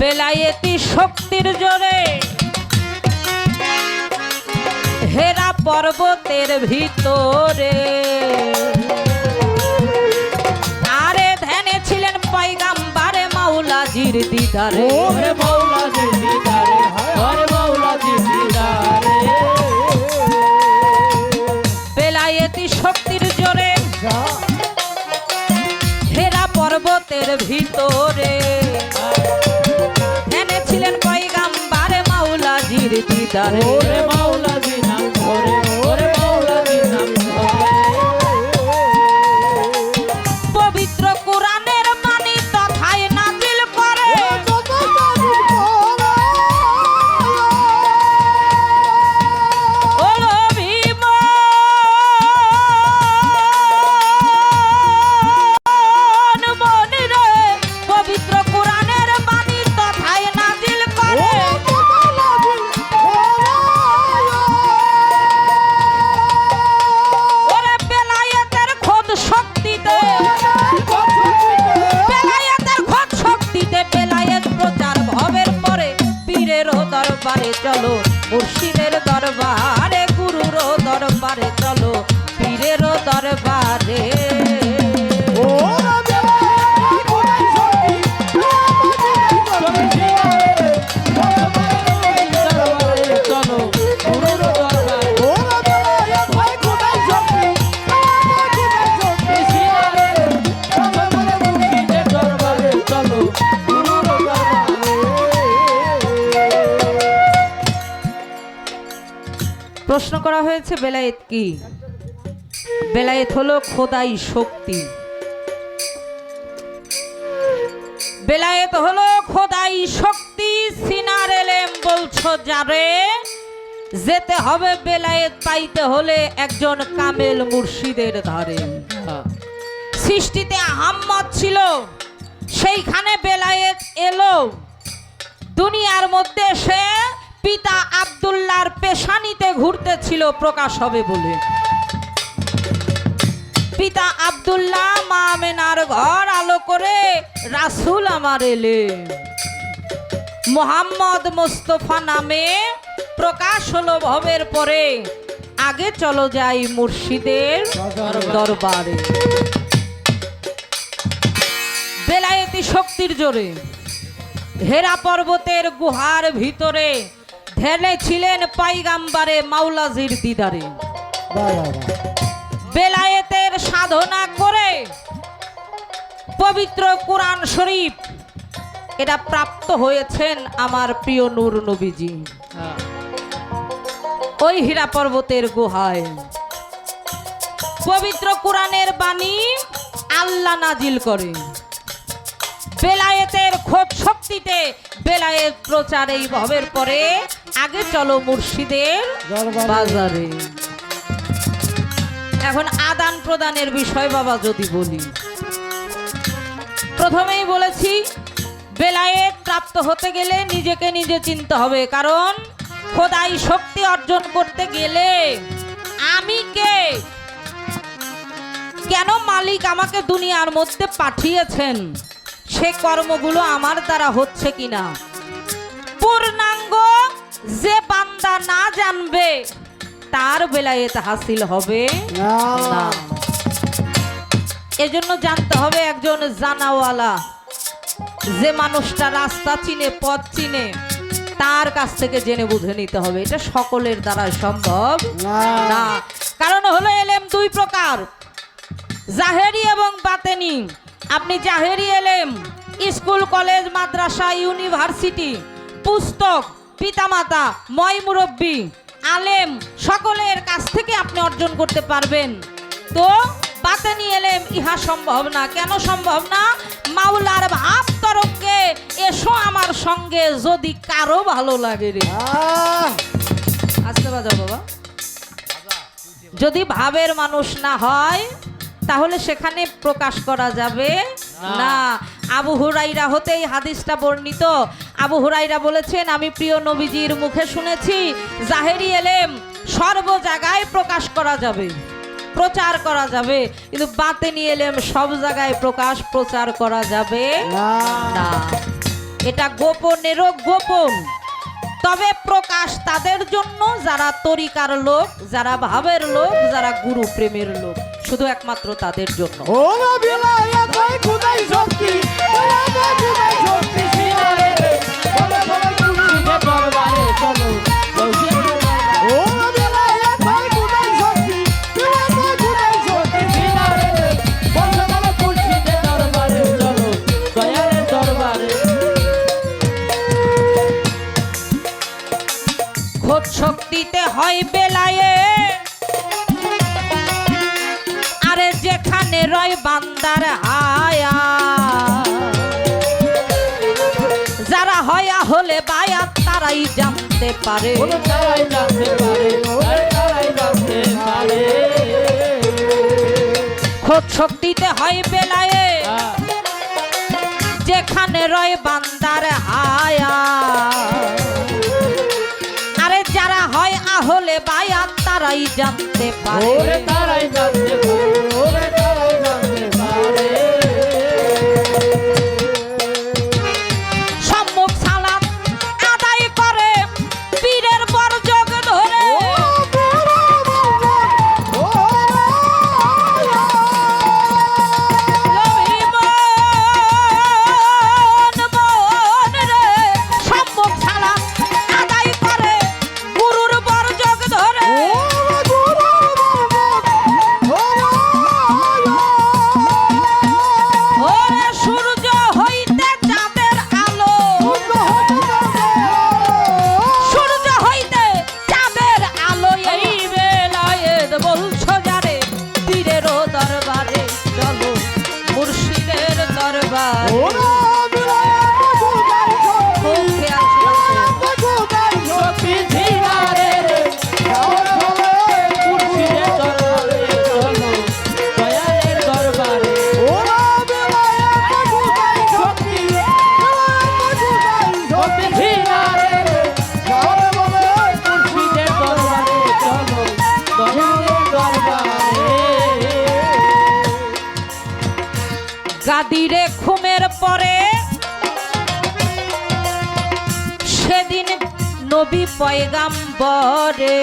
বেলায়েতি শক্তির জোরে হেরা পর্বতের ভিতরে, আরে ধ্যানে ছিলেন পয়গাম্বারে মাওলাজির দিদারে। ওরে মাওলাজির দিদারে, ওরে মাওলাজির দিদারে। বেলায়েতি শক্তির জোরে হেরা পর্বতের ভিতরে, ধ্যানে ছিলেন পয়গাম্বারে মাওলাজির দিদারে। ওরে মাওলাজি নাম ধরে, ওরে মাওলাজি নাম ধরে। পবিত্র কোরআনের বাণী তথায় নাজিল করে, ওলো ভীম মনিরে, পবিত্র কোরআনের বাণী তথায় নাজিল করে। করা হয়েছে বেলায়েত কি? বেলায়েত হলো খোদাই শক্তি। বেলায়েত হলো খোদাই শক্তি। সিনার এলেম বলছো যারে, যেতে হবে বেলায়েত পাইতে হলে একজন কামেল মুর্শিদের ধারে। সৃষ্টিতে আহাম্মদ ছিল, সেইখানে বেলায়েত এলো। দুনিয়ার মধ্যে সে পিতা আব্দুল্লাহর পেশানিতে ঘুরতেছিল প্রকাশ হবে বলে। পিতা আব্দুল্লাহ মা আমেনার ঘর আলো করে রাসূল আমার এলে। মোহাম্মদ মোস্তফা নামে প্রকাশ হলো ভবের পরে। আগে চলো যাই মুর্শিদের দরবারে। বেলায়েতি শক্তির জোরে হেরা পর্বতের গুহার ভিতরে ঢেলেছিলেন পাইগাম্বারে মাওলাজির দিদারে। বেলায়েতের সাধনা করে পবিত্র কুরআন শরীফ এটা প্রাপ্ত হয়েছেন আমার প্রিয় নূর নবীজি। ওই হীরা পর্বতের গুহায় পবিত্র কুরআনের বাণী আল্লাহ নাজিল করে। বেলায়েতের খোদ শক্তিতে বেলায়েত প্রচার এই ভবের পরে। আগে চলো মুর্শিদের বাজারে। এখন আদান প্রদানের বিষয় বাবা যদি বলি, প্রথমেই বলেছি বেলায়েত প্রাপ্ত হতে গেলে নিজেকে নিজে চিনতে হবে। কারণ খোদাই শক্তি অর্জন করতে গেলে আমি কে, কেন মালিক আমাকে দুনিয়ার মধ্যে পাঠিয়েছেন, সে কর্মগুলো আমার দ্বারা হচ্ছে কিনা পূর্ণাঙ্গ যে বান্দা না জানবে তার বেলায়েত হাসিল হবে না। এজন্য জানতে হবে একজন জানাওয়ালা, যে মানুষটা রাস্তা চিনে পথ চিনে তার কাছ থেকে জেনে বুঝে নিতে হবে। এটা সকলের দ্বারা সম্ভব না। কারণ হলো এলেম দুই প্রকার, জাহেরি এবং বাতেনি। আপনি জাহেরি এলেম স্কুল কলেজ মাদ্রাসা ইউনিভার্সিটি পুস্তক পিতামাতা ময় মুরব্বী আলেম সকলের কাছ থেকে আপনি অর্জন করতে পারবেন। তো বাতেনি এলেম ইহা সম্ভব না। কেন সম্ভব না? মাওলার ভাব তরফকে এসো আমার সঙ্গে যদি কারো ভালো লাগে রে। আসতে বাজাও বাবা। যদি ভাবের মানুষ না হয় তাহলে সেখানে প্রকাশ করা যাবে না। আবু হুরাইরা হতেই হাদিসটা বর্ণিত। আবু হুরাইরা বলেছেন, আমি প্রিয় নবীজির মুখে শুনেছি জাহেরি এলেম সর্ব জায়গায় প্রকাশ করা যাবে, প্রচার করা যাবে, কিন্তু বাতেনি এলেম সব জায়গায় প্রকাশ প্রচার করা যাবে না। এটা গোপনেরও গোপন। তবে প্রকাশ তাদের জন্য যারা তরিকার লোক, যারা ভাবের লোক, যারা গুরু প্রেমের লোক, শুধু একমাত্র তাদের জন্য। খোদ শক্তিতে হয় বেলায়েত, আরে যেখানে রয় বান্দার হায়া, যারা হয়া হলে বায়াত তারাই জানতে পারে। খোদ শক্তিতে হয় বেলায়েত, যেখানে রয় বান্দার হায়া, আরে যারা হয় আহলে বায়াত তারাই জানতে পারে। সম্মুখ সালাম আদায় করে পীরের বরযোগ ধরে, সম্মুখ সালাম আদায় করে গুরুর বরযোগ ধরে। দরবারে চলো মুর্শিদের দরবারে খুব খেয়াল ছিল তো। সখী ঝিনারে রে মুর্শিদের দরবারে চলো দয়ালের দরবারে সখী ঝিনারে রে মুর্শিদের দরবারে চলো দয়ালের দরবারে গাদিরে ঘুমের পরে সেদিন নবী পয়গাম্বরে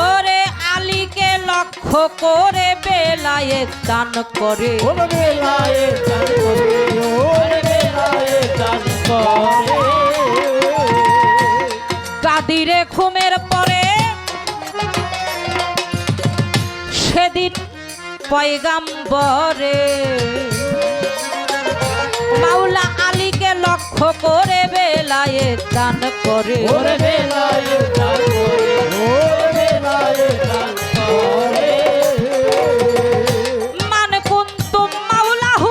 ওরে আলীকে লক্ষ্য করে বেলায়েত দান করে গাদিরে ঘুমের পরে সেদিন পয়গাম্বরে মাওলা আলীকে লক্ষ্য করে বেলায়েত দান করে মান কুনতুম মাওলাহু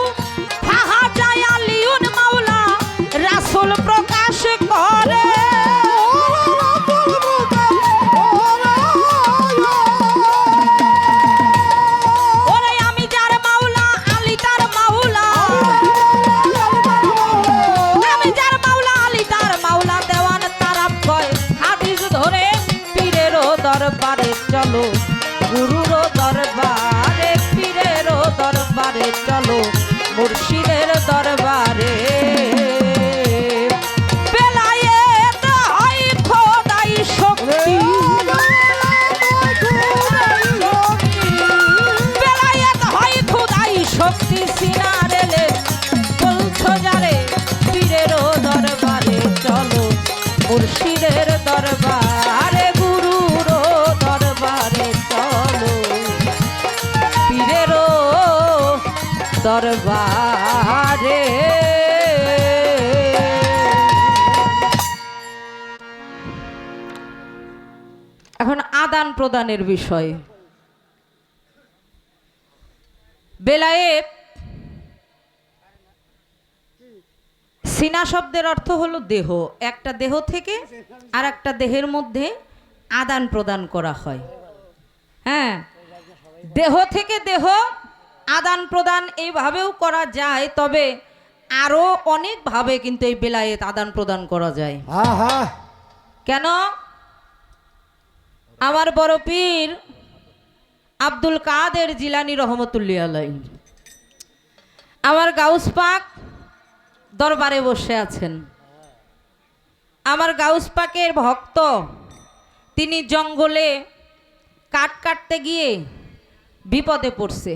ফাহা যায় আলিউন মাওলা রাসূল প্রকাশ করে ওরে আমি যার মাওলা আলী তার মাওলা আমি যার মাওলা আলী তার মাওলা দেওয়ান তারাব কয় হাদিস ধরে পীরেরও দরবারে চলো গুরুরও দরবারে পীরেরও দরবারে চলো মুর্শিদের দরবারে বেলায়েত হয় খোদাই শক্তি বেলায়েত হয় খোদাই শক্তি সিনারেলে বলছো যারে পীরেরও দরবারে চলো মুর্শিদের দরবারে গুরুরও দরবারে চলো পীরেরও দরবারে এখন আদান প্রদানের বিষয় বেলায়েত সিনা শব্দের অর্থ হলো দেহ একটা দেহ থেকে আর একটা দেহের মধ্যে আদান প্রদান করা হয় হ্যাঁ দেহ থেকে দেহ আদান প্রদান এইভাবেও করা যায় তবে আরো অনেকভাবে কিন্তু এই বেলায়েত আদান প্রদান করা যায় কেন আমার বড় পীর আব্দুল কাদের জিলানী রহমতুল্লাহ আলাইহি আমার গাউস পাক দরবারে বসে আছেন আমার গাউস পাকের ভক্ত তিনি জঙ্গলে কাঠ কাটতে গিয়ে বিপদে পড়ছে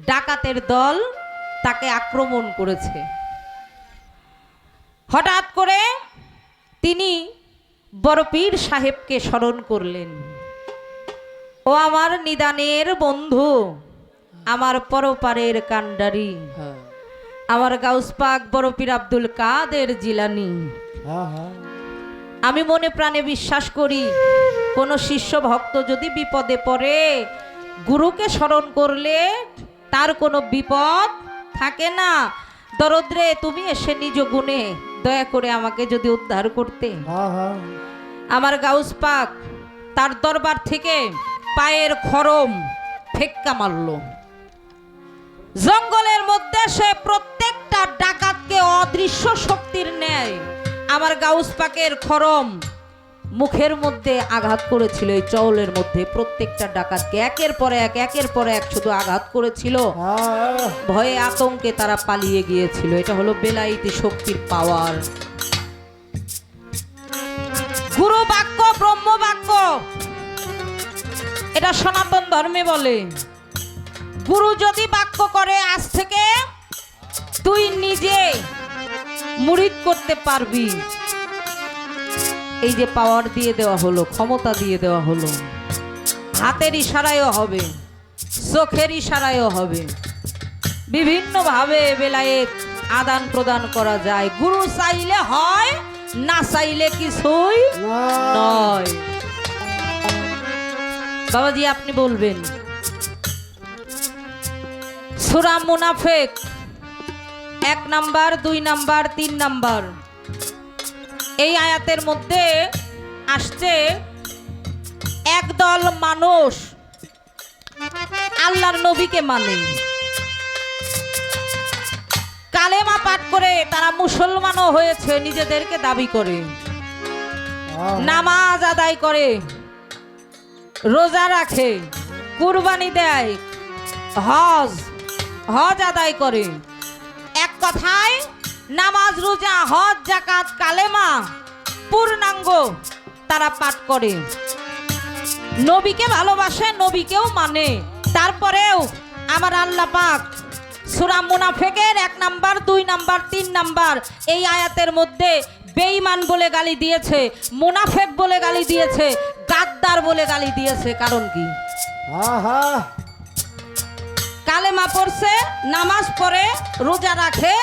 ডাকাতের দল তাকে আক্রমণ করেছে হঠাৎ করে তিনি বড় পীর সাহেবকে স্মরণ করলেন ও আমার নিদানের বন্ধু আমার পরপারের কান্ডারি আমার গাউস পাক বড় পীর আব্দুল কাদের জিলানী আমি মনে প্রাণে বিশ্বাস করি কোন শিষ্য ভক্ত যদি বিপদে পড়ে গুরুকে স্মরণ করলে তার কোনো বিপদ থাকে না দরদ্রে তুমি এসে নিজ গুণে দয়া করে আমাকে যদি উদ্ধার করতে আমার গাউস পাক তার দরবার থেকে পায়ের খরম ফেক্কা মারল জঙ্গলের মধ্যে সে প্রত্যেকটা ডাকাতকে অদৃশ্য শক্তির ন্যায় আমার গাউস পাকের খরম মুখের মধ্যে আঘাত করেছিল এই চৌলের মধ্যে প্রত্যেকটা ডাকাতকে একের পর এক শুধু আঘাত করেছিল ভয়ে আতঙ্কে তারা পালিয়ে গিয়েছিল এটা হলো বেলায়েতি শক্তির পাওয়ার গুরু বাক্য ব্রহ্ম বাক্য এটা সনাতন ধর্মে বলে গুরু যদি বাক্য করে আজ থেকে তুই নিজে মুরিদ করতে পারবি এই যে পাওয়ার দিয়ে দেওয়া হলো ক্ষমতা দিয়ে দেওয়া হলো হাতের ইশারায়ও হবে চোখের ইশারায়ও হবে বিভিন্ন ভাবে বেলায়েত আদান প্রদান করা যায় গুরু চাইলে হয় না চাইলে কিছুই নয় বাবাজি আপনি বলবেন সূরা মুনাফিক 1 নাম্বার 2 নাম্বার 3 নাম্বার এই আয়াতের মধ্যে আসছে একদল মানুষ আল্লাহর নবীকে মানে, কালেমা পাঠ করে তারা মুসলমানও হয়েছে নিজেদেরকে দাবি করে, নামাজ আদায় করে, রোজা রাখে, কুরবানি দেয়, হজ আদায় করে। এক কথায় নামাজ, রোজা, হজ, যাকাত, কালেমা পূর্ণাঙ্গ তারা পাঠ করে, নবীকে ভালোবাসে, নবীকেও মানে। তারপরেও আমার আল্লাহ পাক সূরা মুনাফিকের 1 নাম্বার 2 নাম্বার 3 নাম্বার এই আয়াতের মধ্যে বেঈমান বলে গালি দিয়েছে, মুনাফিক বলে গালি দিয়েছে, গাদ্দার বলে গালি দিয়েছে। কারণ কি? কালেমা পড়ছে, নামাজ পড়ে, রোজা রাখে,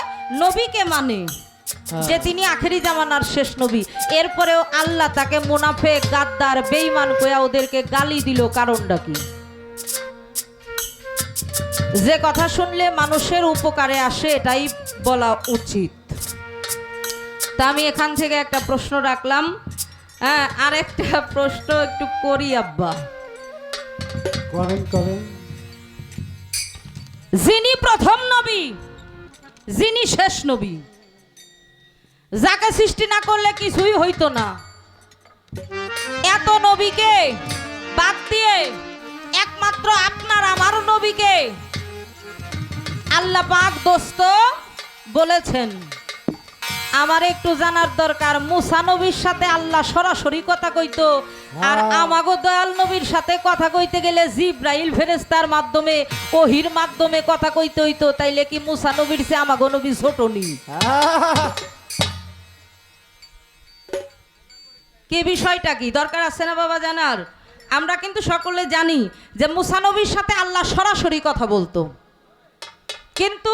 নবীকে মানে যে তিনি আখেরি জামানার শেষ নবী। এরপরেও আল্লাহ তাকে মুনাফিক, গাদ্দার, বেঈমান কইয়া ওদেরকে গালি দিল। কারণটা কি? যে কথা শুনলে মানুষের উপকারে আসে এটাই বলা উচিত। তা আমি এখান থেকে একটা প্রশ্ন রাখলাম, হ্যাঁ, আর একটা প্রশ্ন একটু করি আব্বা। যিনি প্রথম নবী, যিনি শেষ নবী, যাকে সৃষ্টি না করলে কিছুই হইতো না, এত নবীকে বাদ দিয়ে একমাত্র আপনার আমার নবীকে আল্লাহ পাক দোস্ত বলেছেন। আমার একটু জানার দরকার, মুসা নবীর সাথে আল্লাহ সরাসরি কথা কইতো, আর আমাগো দয়াল নবীর সাথে কথা কইতে গেলে জিব্রাইল ফেরেশতার মাধ্যমে, ওহির মাধ্যমে কথা কইতে হইতো। তাইলে কি মুসা নবীর চেয়ে আমাগো নবী ছোট নি? কি বিষয়টা কি দরকার আছে না বাবা জানার? আমরা কিন্তু সকলে জানি যে মুসা নবীর সাথে আল্লাহ সরাসরি কথা বলতো, কিন্তু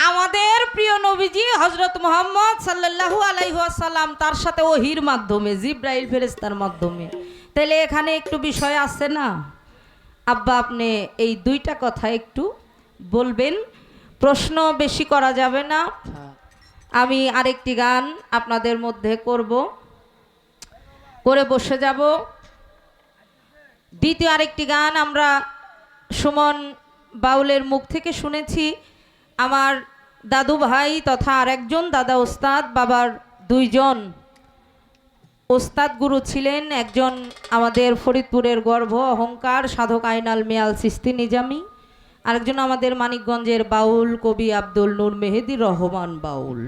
আমাদের প্রিয় নবীজি হযরত মুহাম্মদ সাল্লাল্লাহু আলাইহি ওয়াসাল্লাম তার সাথে ওহির মাধ্যমে, জিব্রাইল ফেরেশতার মাধ্যমে। তাহলে এখানে একটু বিষয় আছে না আব্বা? আপনি এই দুইটা কথা একটু বলবেন, প্রশ্ন বেশি করা যাবে না। আমি আরেকটি গান আপনাদের মধ্যে করে বসে যাব। দ্বিতীয় আরেকটি গান আমরা সুমন বাউলের মুখ থেকে শুনেছি। আমার দাদু ভাই তথা আরেকজন দাদা ওস্তাদ, বাবার 2 জন ওস্তাদ গুরু ছিলেন। একজন আমাদের ফরিদপুরের গর্ভ অহংকার সাধক আইনাল মিয়াল চিস্তি নিজামি, আরেকজন আমাদের মানিকগঞ্জের বাউল কবি আব্দুল নূর মেহেদি রহমান বাউল।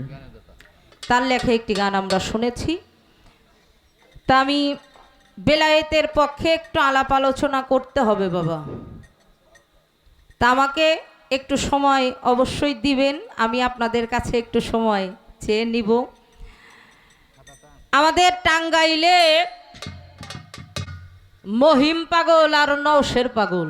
তার লেখা একটি গান আমরা শুনেছি। তা আমি বেলায়েতের পক্ষে একটু আলাপ আলোচনা করতে হবে বাবা, তা আমাকে একটু সময় অবশ্যই দিবেন। আমি আপনাদের কাছে একটু সময় চেয়ে নিব। আমাদের টাঙ্গাইলে মহিম পাগল আর নওশের পাগল,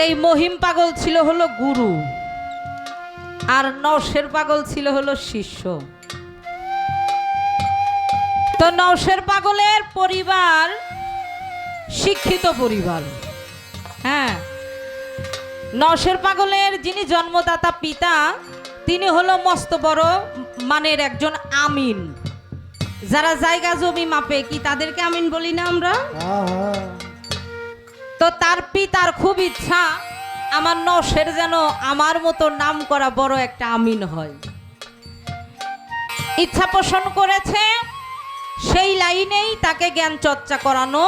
এই মহিম পাগল ছিল হলো গুরু, আর নওশের পাগল ছিল হলো শিষ্য। তো নওশের পাগলের পরিবার শিক্ষিত পরিবার, হ্যাঁ। নওশের পাগলের যিনি জন্মদাতা পিতা, তিনি হলো মস্ত বড় মানের একজন আমিন। যারা জায়গা জমি মাপে, কি তাদেরকে আমিন বলি না আমরা? তো তার পিতার খুব ইচ্ছা আমার নওশের যেন আমার মতো নাম করা বড় একটা আমিন হয়। ইচ্ছা পোষণ করেছে, সেই লাইনেই তাকে জ্ঞান চর্চা করানো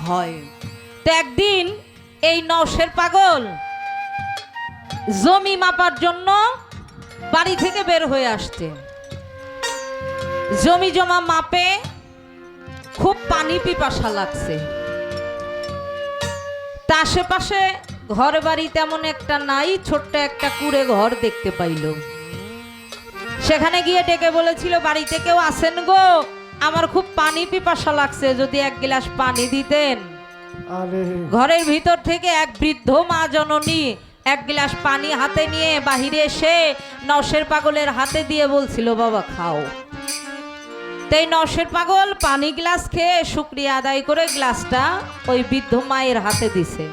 হয়। তো একদিন এই নওশের পাগল জমি মাপার জন্য বাড়ি থেকে বের হয়ে আসছে। জমি জমা মাপে খুব পানি পিপাসা লাগছে। তা আশেপাশে ঘর বাড়ি তেমন একটা নাই, ছোট্ট একটা কুড়ে ঘর দেখতে পাইল। সেখানে গিয়ে ডেকে বলেছিল, বাড়িতে কেউ আছেন গো? আমার খুব পানি পিপাসা লাগছে, যদি 1 গ্লাস পানি দিতেন। ঘরের ভিতর থেকে এক বৃদ্ধ মা জননী 1 গ্লাস পানি হাতে নিয়ে বাহিরে এসে নওশের পাগলের হাতে দিয়ে বলছিল, বাবা খাও। তো তাই নওশের পাগল পানি গ্লাস খেয়ে শুকরিয়া আদায় করে গ্লাসটা ওই বৃদ্ধ মায়ের হাতে দিছে।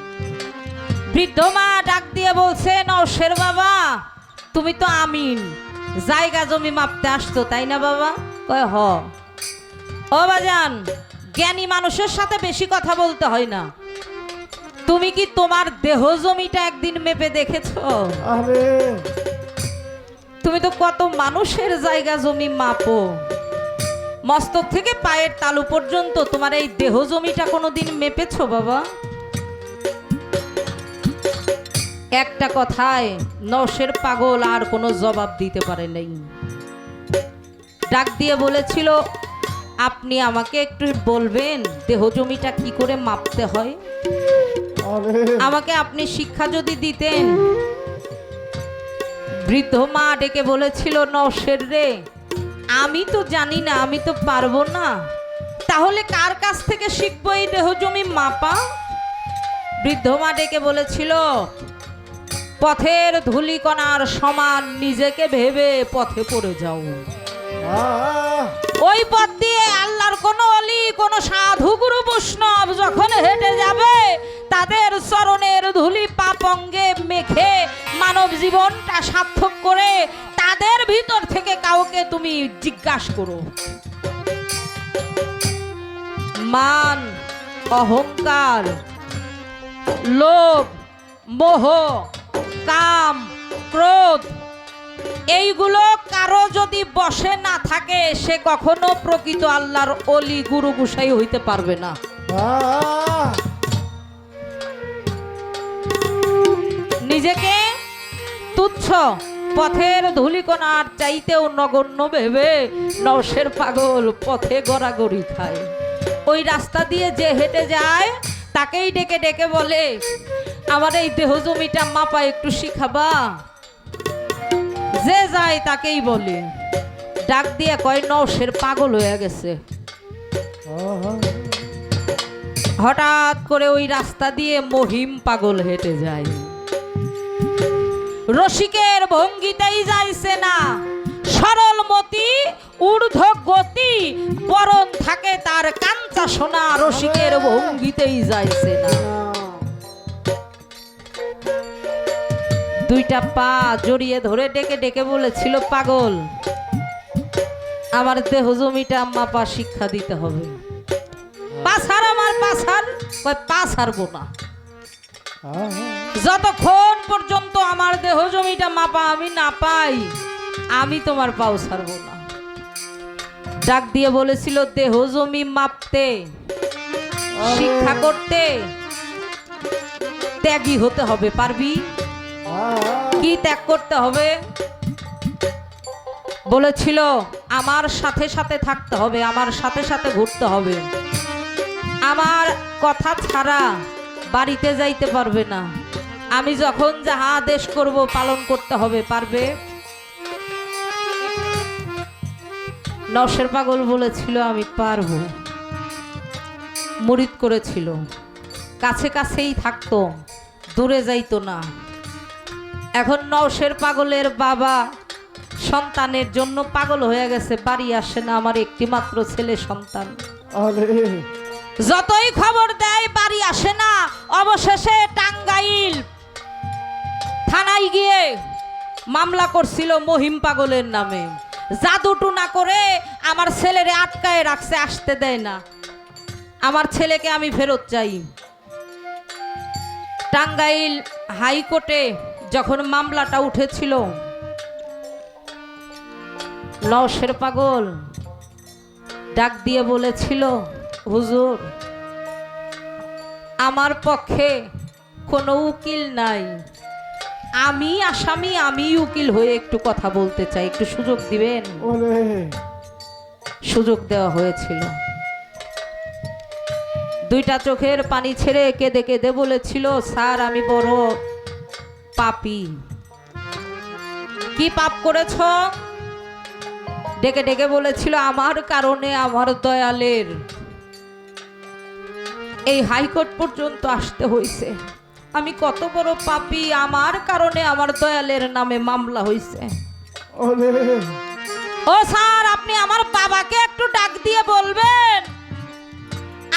বৃদ্ধ মা ডাক দিয়ে বলছে, নওশের বাবা, তুমি তো আমিন, জায়গা জমি মাপতে আসতো তাই না বাবা? কয় হ। ও বাজান, জ্ঞানী মানুষের সাথে বেশি কথা বলতে হয় না। তুমি কি তোমার দেহ জমিটা একদিন মেপে দেখেছো? তুমি তো কত মানুষের জায়গা জমি মাপো, মস্তক থেকে পায়ের তালু পর্যন্ত তোমার এই দেহ জমিটা কোনোদিন মেপেছো বাবা? একটা কথায় নওশের পাগল আর কোনো জবাব দিতে পারে নাই। ডাক দিয়ে বলেছিল, আপনি আমাকে একটু বলবেন দেহ জমিটা কি করে মাপতে হয়? আমাকে আপনি শিক্ষা যদি দিতেন। বৃদ্ধ মা ডেকে বলেছিল, নওশের রে, আমি তো জানি না, আমি তো পারবো না, তাহলে কার কাছ থেকে শিখবো এই দেহ জমি মাপা? বৃদ্ধ মা ডেকে বলেছিল, পথের ধূলিকণার সমান নিজেকে ভেবে পথে পড়ে যাও। ওই পথ দিয়ে আল্লাহর কোনো অলি, কোনো সাধু গুরু বৈষ্ণব যখন হেঁটে যাবে, তাদের চরণের ধূলি পাপ অঙ্গে মেখে মানব জীবনটা সার্থক করে তাদের ভিতর থেকে কাউকে তুমি জিজ্ঞাসা করো। মান, অহংকার, লোভ, মোহ, কাম, ক্রোধ, এইগুলো কারো যদি বসে না থাকে, সে কখনো প্রকৃত আল্লাহর অলি গুরু গোসাই হইতে পারবে না। নিজেকে তুচ্ছ, পথের ধূলিকণার চাইতেও নগণ্য ভেবে নওশের পাগল পথে গড়াগড়ি খায়। ওই রাস্তা দিয়ে যে হেঁটে যায় তাকেই ডেকে ডেকে বলে, আমার এই দেহ জমিটা মাপা একটু শিখাবা? যে যায় তাকেই বলে। ডাক দিয়ে কয়, নওশের পাগল হয়ে গেছে। হঠাৎ করে ওই রাস্তা দিয়ে মহিম পাগল হেঁটে যায়। রসিকের ভঙ্গিতেই যাইছে না, সরল মতি, ঊর্ধ্ব গতি, বরণ থাকে তার কাঞ্চা সোনা, রসিকের ভঙ্গিতেই যাইছে না। দুইটা পা জড়িয়ে ধরে ডেকে ডেকে বলেছিল, পাগল, আমার দেহ জমিটা মাপা শিক্ষা দিতে হবে। পাছার, আমার পাছার, পা ছাড়বো না, যতক্ষণ পর্যন্ত আমার দেহ জমিটা মাপা আমি না পাই, আমি তোমার পাও ছাড়বো না। ডাক দিয়ে বলেছিল, দেহ জমি মাপতে, শিক্ষা করতে ত্যাগী হতে হবে। পারবি? কি ত্যাগ করতে হবে? বলেছিল, আমার সাথে সাথে থাকতে হবে, আমার সাথে সাথে ঘুরতে হবে, আমার কথা ছাড়া বাড়িতে যাইতে পারবে না, আমি যখন যাহা আদেশ করব পালন করতে হবে। পারবে? নওশের পাগল বলেছিল, আমি পারবো। মুরিদ করেছিল, কাছে কাছেই থাকতো, দূরে যাইতো না। এখন নওশের পাগলের বাবা সন্তানের জন্য পাগল হয়ে গেছে, বাড়ি আসে না, আমার একটি মাত্র ছেলে সন্তান। যতই খবর দেয় বাড়ি আসে না। অবশেষে টাঙ্গাইল থানায় গিয়ে মামলা করছিল মহিম পাগলের নামে। জাদু টুনা করে আমার ছেলেরে আটকায় রাখছে, আসতে দেয় না, আমার ছেলেকে আমি ফেরত চাই। টাঙ্গাইল হাইকোর্টে যখন মামলাটা উঠেছিল, নওশের পাগল ডাক দিয়ে বলেছিল, হুজুর, আমার পক্ষে কোনো উকিল নাই, আমি আসামি, আমি উকিল হয়ে একটু কথা বলতে চাই, একটু সুযোগ দিবেন? সুযোগ দেওয়া হয়েছিল। দুইটা চোখের পানি ছেড়ে কেঁদে কেঁদে বলেছিল, স্যার, আমি বড় পাপী। কি পাপ করেছ? ডেকে ডেকে বলেছিল, আমার কারণে আমার দয়ালের এই হাইকোর্ট পর্যন্ত আসতে হয়েছে, আমি কত বড় পাপী, আমার কারণে আমার দয়ালের নামে মামলা হয়েছে। ও স্যার, আপনি আমার বাবাকে একটু ডাক দিয়ে বলবেন,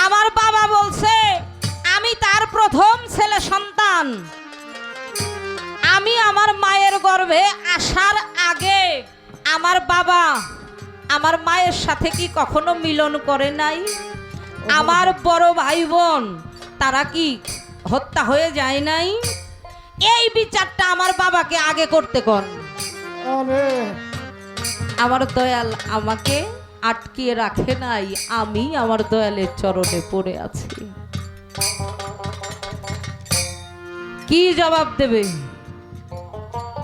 আমার বাবা বলছে আমি তার প্রথম ছেলে সন্তান। আমি আমার মায়ের গর্ভে আসার আগে আমার বাবা আমার মায়ের সাথে কি কখনো মিলন করে নাই? আমার বড় ভাই বোন তারা কি হত্যা হয়ে যায় নাই? এই বিচারটা আমার বাবাকে আগে করতে কোন। আমার দয়াল আমাকে আটকিয়ে রাখে নাই, আমি আমার দয়ালের চরণে পড়ে আছি। কি জবাব দেবে?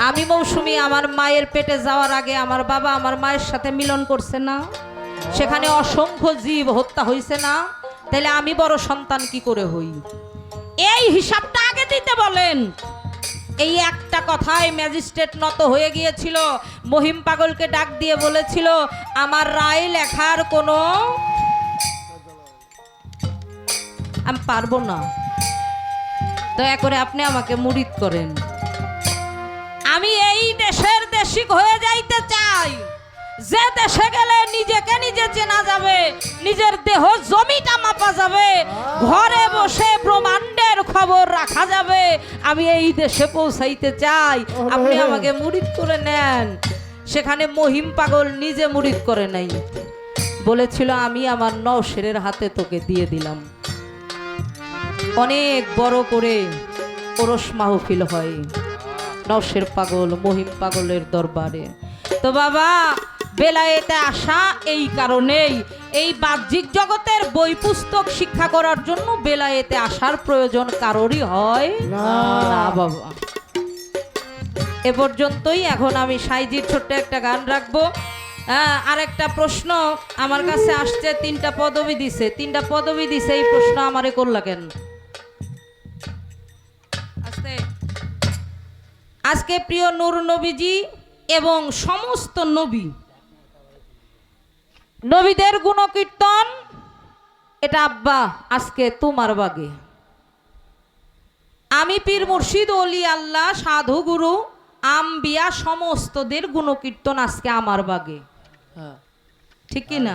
আমি মৌসুমী আমার মায়ের পেটে যাওয়ার আগে আমার বাবা আমার মায়ের সাথে মিলন করছে না, সেখানে অসংখ্য জীব হত্যা হয়েছে না, তাহলে আমি বড় সন্তান কি করে হই? এই হিসাবটা আগে দিতে বলেন। এই একটা কথায় ম্যাজিস্ট্রেট নত হয়ে গিয়েছিল। মহিম পাগলকে ডাক দিয়ে বলেছিল, আমার রায় লেখার কোনো আমি পারবো না, দয়া করে আপনি আমাকে মুরিদ করেন। আমি এই দেশের দেশিক হয়ে যাইতে চাই, যে দেশে গেলে নিজেকে নিজে চেনা যাবে, নিজের দেহ জমিটা মাপা যাবে, ঘরে বসে ব্রহ্মাণ্ডের খবর রাখা যাবে। আমি এই দেশে পৌঁছাইতে চাই, আপনি আমাকে মুরিদ করে নেন। সেখানে মহিম পাগল নিজে মুরিদ করে নাই, বলেছিল আমি আমার নওশেরের হাতে তোকে দিয়ে দিলাম। অনেক বড় করে ওরস মাহফিল হয় নওশের পাগল মহিম পাগলের দরবারে। তো বাবা, বেলায়েতে আসা এই কারণেই, এই বাহ্যিক জগতের বই পুস্তক শিক্ষা করার জন্য বেলায়েতে আসার প্রয়োজন কারোরই হয় না বাবা। এ পর্যন্তই। এখন আমি সাইজির ছোট্ট একটা গান রাখবো। আর একটা প্রশ্ন আমার কাছে আসছে, 3টা পদবী দিছে, 3টা পদবী দিছে, এই প্রশ্ন আমারে করলা কেন? আজকে প্রিয় নূর নবীজি এবং সমস্ত নবীদের গুণকীর্তন, এটা আব্বা আজকে তোমার বাগে। আমি পীর মুর্শিদ ওলি আল্লাহ সাধু গুরু আম্বিয়া সমস্তদের গুণকীর্তন আজকে আমার বাগে, ঠিক কি না?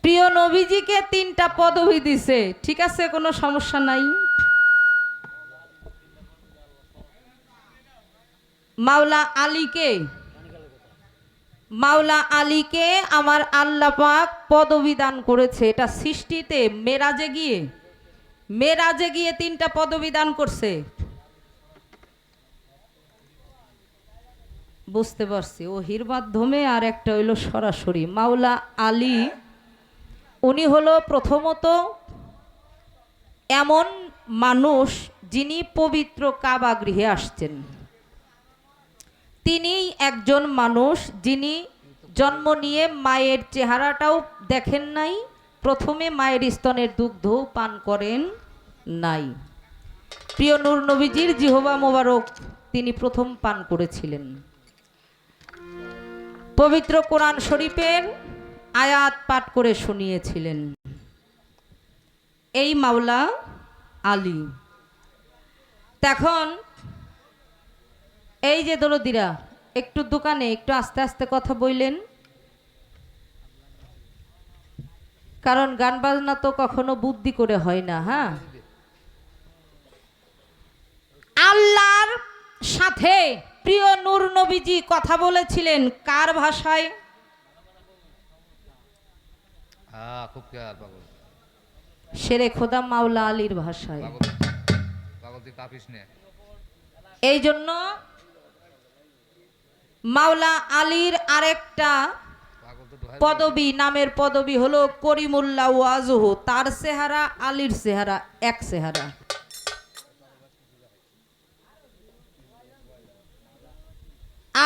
প্রিয় নবীজিকে 3টা পদবী দিছে, ঠিক আছে, কোনো সমস্যা নাই। মাওলা আলীকে আমার আল্লাহ পাক পদবী দান করেছে। এটা সৃষ্টিতে মেরাজে গিয়ে 3টা পদবী দান করছে। বুঝতে পারছি, ওহির মাধ্যমে, আর একটা হইল সরাসরি। মাওলা আলী উনি হলো প্রথমত এমন মানুষ যিনি পবিত্র কাবা গৃহে আসছেন। তিনি একজন মানুষ যিনি জন্ম নিয়ে মায়ের চেহারাটাও দেখেন নাই, প্রথমে মায়ের স্তনের দুগ্ধ পান করেন নাই। প্রিয় নূর নবীজির জিহবা মোবারক তিনি প্রথম পান করেছিলেন। পবিত্র কোরআন শরীফের আয়াত পাঠ করে শুনিয়েছিলেন। এই মাওলা আলী। এখন এই যে দরদিরা, একটু দোকানে একটু আস্তে আস্তে কথা বললেন, কারণ গান বাজনা তো কখনো বুদ্ধি করে হয় না। হ্যাঁ, আল্লাহর সাথে প্রিয় নূর নবীজি কথা বলেছিলেন কার ভাষায়? শেরে খোদা মাওলা আলীর ভাষায়। এই জন্য মাওলা আলীর আরেকটা পদবী, নামের পদবী হলো করিমুল্লাহ ওয়াজহু। তার চেহারা আলীর চেহারা এক চেহারা।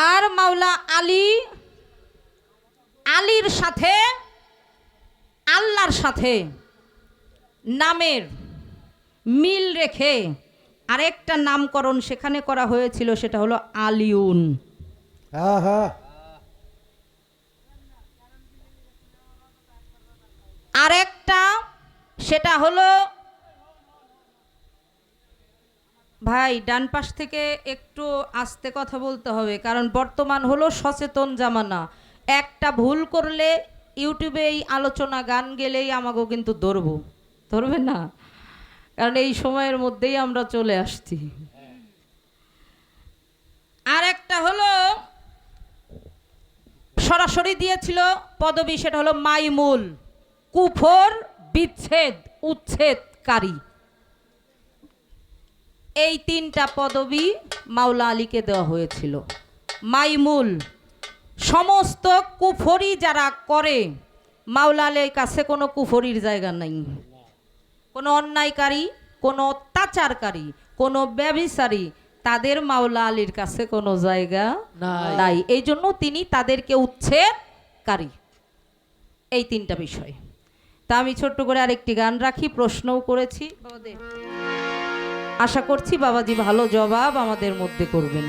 আর মাওলা আলীর সাথে আল্লাহর সাথে নামের মিল রেখে আরেকটা নামকরণ সেখানে করা হয়েছিল, সেটা হলো আলিউন। আরেকটা সেটা হলো ভাই ডান পাশ থেকে একটু আস্তে কথা বলতে হবে, কারণ বর্তমান হলো সচেতন জামানা। একটা ভুল করলে ইউটিউবে এই আলোচনা গান গেলেই আমাকেও কিন্তু ধরবে না, কারণ এই সময়ের মধ্যেই আমরা চলে আসছি। আর একটা হলো সরাসরি দিয়েছিল পদবী, সেটা হলো মাইমুল, কুফর বিচ্ছেদ উচ্ছেদকারী। এই তিনটা পদবী মাওলা আলীকে দেওয়া হয়েছিল। মাইমুল, সমস্ত কুফরি যারা করে মাওলা আলীর কাছে কোনো কুফরির জায়গা নাই। কোনো অন্যায়কারী, কোনো অত্যাচারকারী, কোনো ব্যভিচারী, তাদের মাওলা আলীর কাছে কোনো জায়গা নাই। এই জন্য তিনি তাদেরকে উচ্ছেদকারী। এই তিনটা বিষয়। তা আমি ছোট্ট করে আরেকটি গান রাখি, প্রশ্নও করেছি বাবাদের। আশা করছি বাবাজি ভালো জবাব আমাদের মধ্যে করবেন।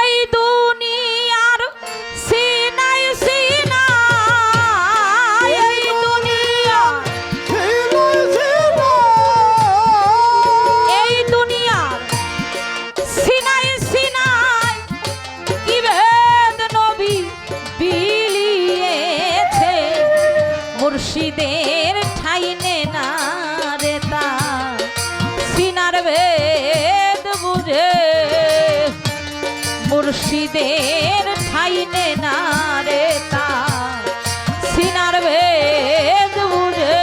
এই দুনিয়ার সিনাই সিনাই, এই দুনিয়া, এই দুনিয়ার সিনাই সিনাই কি ভেদ নবী বিলিয়েছে, মুর্শিদের ঠাইনে না রে তা সিনার ভেদ বুঝে, মুর্শিদের ঠাইনে না রে তা সিনার ভেদ বুঝে।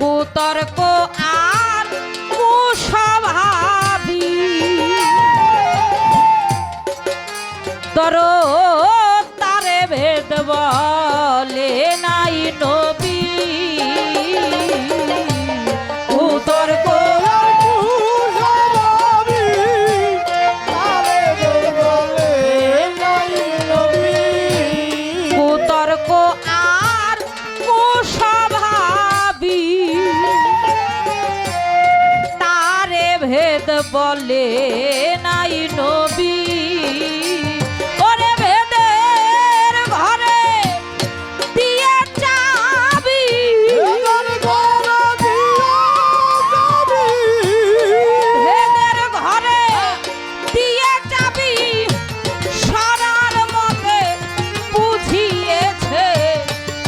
কুতর্ক আর কুস্বভাবী তর তারে ভেদ বলে নাই নবী। কুতর্ক কুতর্ক আর কুস্বভাবী তারে ভেদ বলে নাই নবী। ওরে ভেদের ঘরে দিয়ে চাবি, ভেদের ঘরে দিয়ে চাবি সরার মতে বুঝিয়েছে,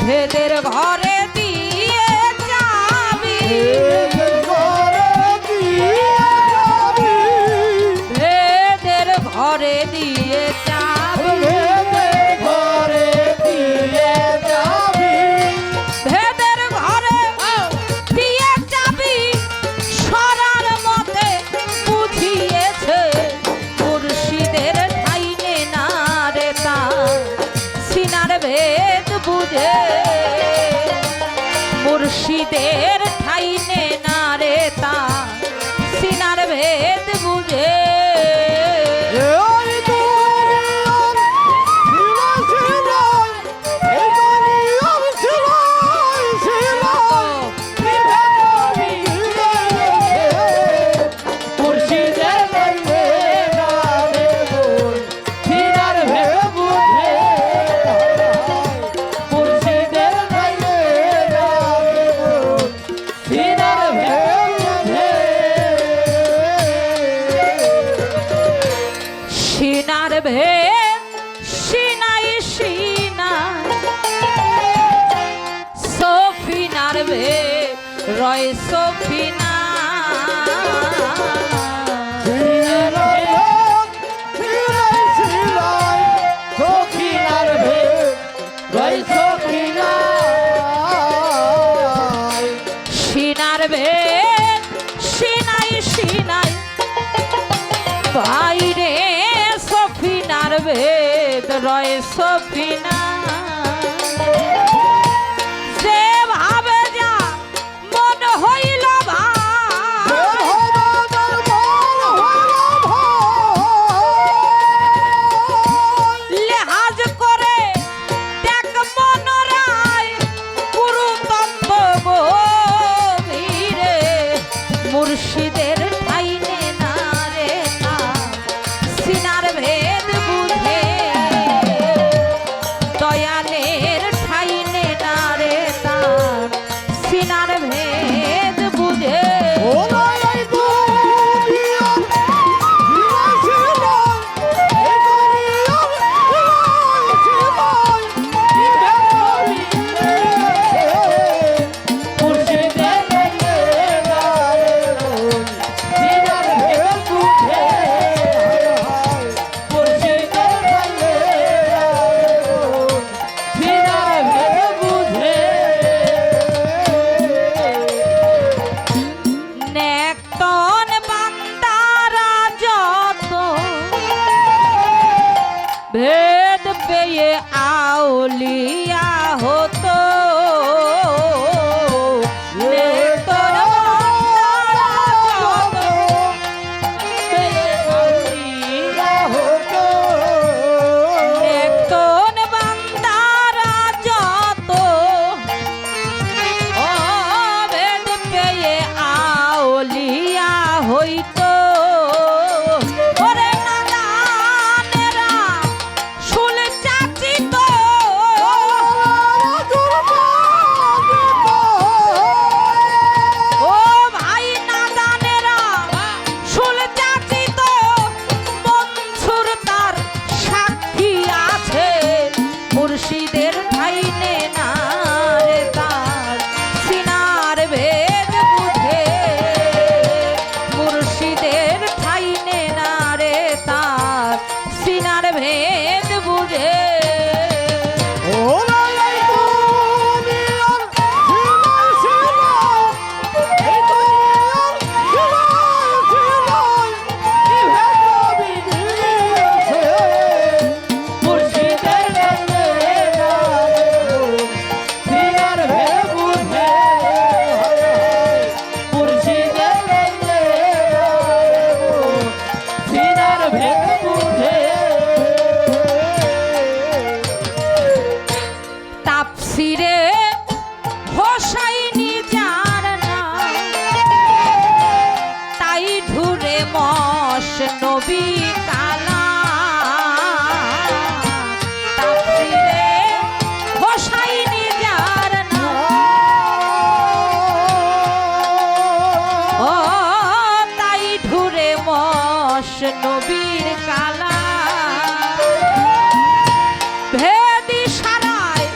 ভেদের ঘরে দিয়ে চাবি, ভেদের ঘরে দিয়ে চাবি, ভেদের ঘরে দিয়ে চাবি সরার মতে বুঝিয়েছে, মুর্শিদের ঠাইনে না রে তা সিনার ভেদ বুঝে, মুর্শিদের ঠাইনে না রে তা সিনার ভেদ বুঝে। সিনার ভেদ সিনাই সিনাই, সফিনার ভেদ রয় সফিনা, সিনার ভেদ সফিনা যে ভাবে যা মন হইল লেহাজ করে দেখ মনরায় গুরুতত্ত্ব গভীরে মুর্শিদের ঠাইনে না রে তা সিনার ভেদ বুঝে দয়ালের ঠাইনে না রে তা সিনার ভেদ বুঝে নেকতন বান্দারা যত ভেদ পেয়ে আউলিয়া হতো নেকতন বান্দারা যত পেয়ে আউলিয়া হতো নেকতন বান্দারা যত ভেদ পেয়ে আউলিয়া হইতো ওরে নাদানেরা শুল চাচিত ও ভাই নাদানেরা শুল চাচিত মনসুর তার সাক্ষী আছে মুর্শিদের ঠাইনে না রে তার সিনার ভেদ বুঝে মুর্শিদের ঠাইনে না রে তার সিনার ভেদ বুঝে তাফসিরে হোসাইনি যার নাম তাই ঢুরে মশ নবী কালা তাফসিরে হোসাইনি যার নাম ও তাই ঢুরে মশ নবীর কালা ভেদি সারায়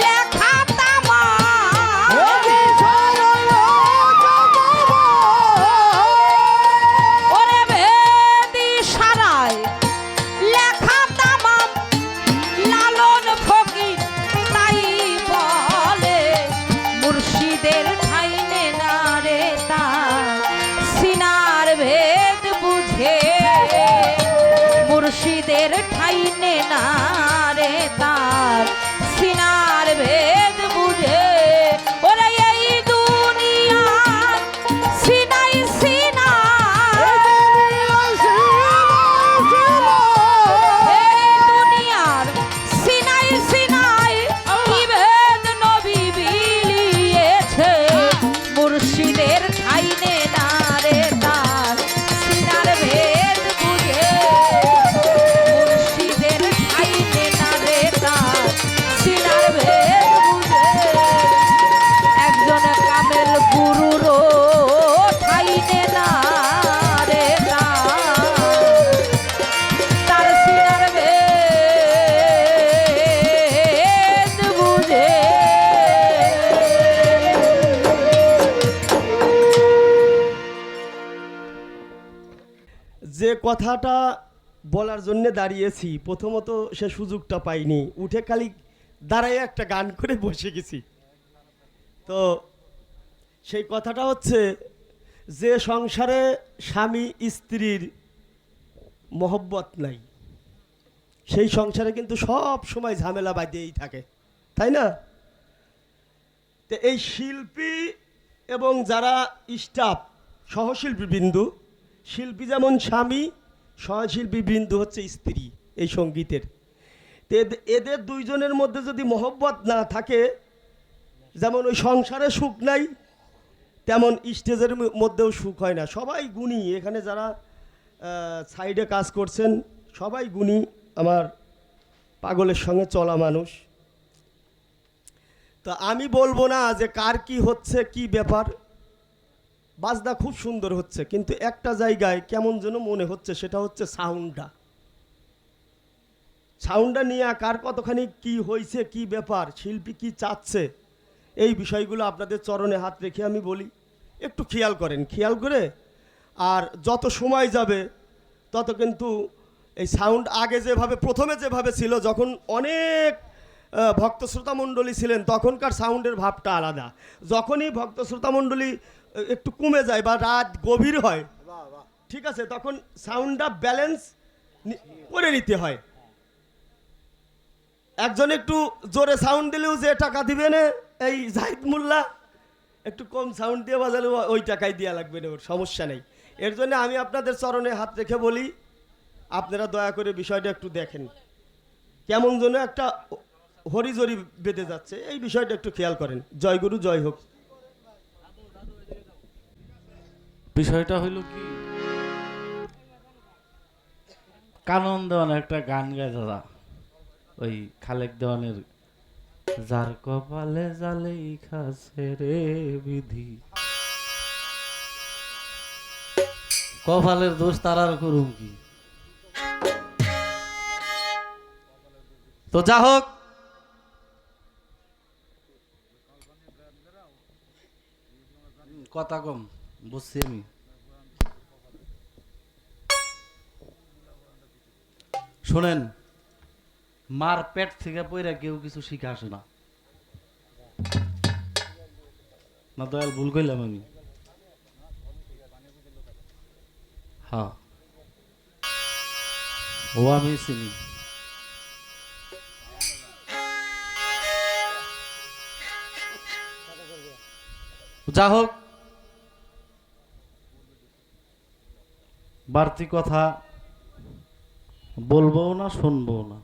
লেখা তামা ওরে ভেদি সারায় লেখা তামাম লালন ফকির তাই বলে মুর্শিদের ঠাইনে না রে তা সিনার ভেদ বুঝে মুর্শিদের ঠাইনে না রে তার সিনার ভেদ বুঝে ওরে এই দুনিয়ার সিনাই সিনা এই দুনিয়ার সিনাই সিনাই কি ভেদ নবী বিলিয়েছে মুর্শিদের ঠাইনে না রে তার সিনার ভেদ বুঝে মুর্শিদের ঠাইনে না রে তার সিনার ভেদ বুঝে একজন কামেল গুরুর ঠাইনে না রে তার সিনার ভেদ বুঝে যে কথাটা বলার জন্য দাঁড়িয়েছি প্রথমত সে সুযোগটা পাইনি উঠে খালি দাঁড়ায় একটা গান করে বসে গেছি তো সেই কথাটা হচ্ছে যে সংসারে স্বামী স্ত্রীর মহব্বত নাই সেই সংসারে কিন্তু সব সময় ঝামেলা বাঁধিয়েই থাকে, তাই না? তো এই শিল্পী এবং যারা স্টাফ সহশিল্পী বিন্দু, শিল্পী যেমন স্বামী, সহশিল্পী বিন্দু হচ্ছে স্ত্রী এই সঙ্গীতের। তো এদের দুইজনের মধ্যে যদি মহব্বত না থাকে, যেমন ওই সংসারে সুখ নাই, তেমন স্টেজের মধ্যেও সুখ হয় না। সবাই গুণী, এখানে যারা সাইডে কাজ করছেন সবাই গুণী, আমার পাগলের সঙ্গে চলা মানুষ। তো আমি বলবো না যে কার কি হচ্ছে, কি ব্যাপার। বাজনা খুব সুন্দর হচ্ছে, কিন্তু একটা জায়গায় কেমন যেন মনে হচ্ছে, সেটা হচ্ছে সাউন্ডটা নিয়ে কার কতখানি কি হয়েছে, কি ব্যাপার, শিল্পী কি চাচ্ছে, এই বিষয়গুলো আপনাদের চরণে হাত রেখে আমি বলি, একটু খেয়াল করেন। খেয়াল করে আর যত সময় যাবে তত কিন্তু এই সাউন্ড আগে যেভাবে প্রথমে যেভাবে ছিল, যখন অনেক ভক্ত শ্রোতা মণ্ডলী ছিলেন তখনকার সাউন্ডের ভাবটা আলাদা। যখনই ভক্ত শ্রোতা মণ্ডলী একটু কমে যায় বা রাত গভীর হয়, ঠিক আছে, তখন সাউন্ডটা ব্যালেন্স করে নিতে হয়। একজন একটু জোরে সাউন্ড দিলেও যে টাকা দিবে না, এই জাহিদ মোল্লা একটু কম সাউন্ড দিয়ে বাজালে ওই টাকাই দেওয়া লাগবে না, ওর সমস্যা নেই। এর জন্য আমি আপনাদের চরণে হাত রেখে বলি, আপনারা দয়া করে বিষয়টা একটু দেখেন, কেমন যেন একটা হরিজরি বেঁধে যাচ্ছে, এই বিষয়টা একটু খেয়াল করেন। জয় গুরু, জয় হোক। বিষয়টা হইল কি, কানন দেওয়ান একটা গান গায় দাদা, ওই খালেক দেওয়ানের, যার কপালে জালেই খাসে রে বিধি, কপালের দোষ তার আর করুম কি। তো যা হোক, কথা কম বুঝছি আমি। শোনেন, মার পেট থেকে পইরা কেউ কিছু শিখে আসে না, না দয়াল ভুল কইলাম আমি? হ্যাঁ, ও আমি চিনি। যা হোক, বাড়তি কথা বলবো না, শুনবো না।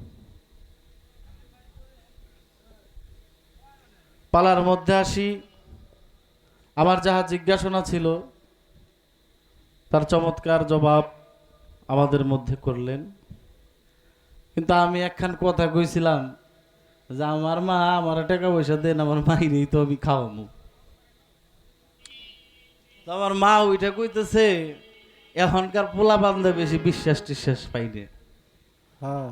পালার মধ্যে আসি, আমার যাহা জিজ্ঞাসা ছিল তার চমৎকার জবাব আমাদের মধ্যে করলেন। কিন্তু আমি একখান কথা কইছিলাম যে আমার মা আমার টাকা পয়সা দেন, আমার মাই নেই তো আমি খাওয়ামু। তো আমার মা ওইটা কইতেছে, এখনকার পোলা বান্ধব বেশি বিশ্বাস টিশ্বাস পাইনি। হ্যাঁ,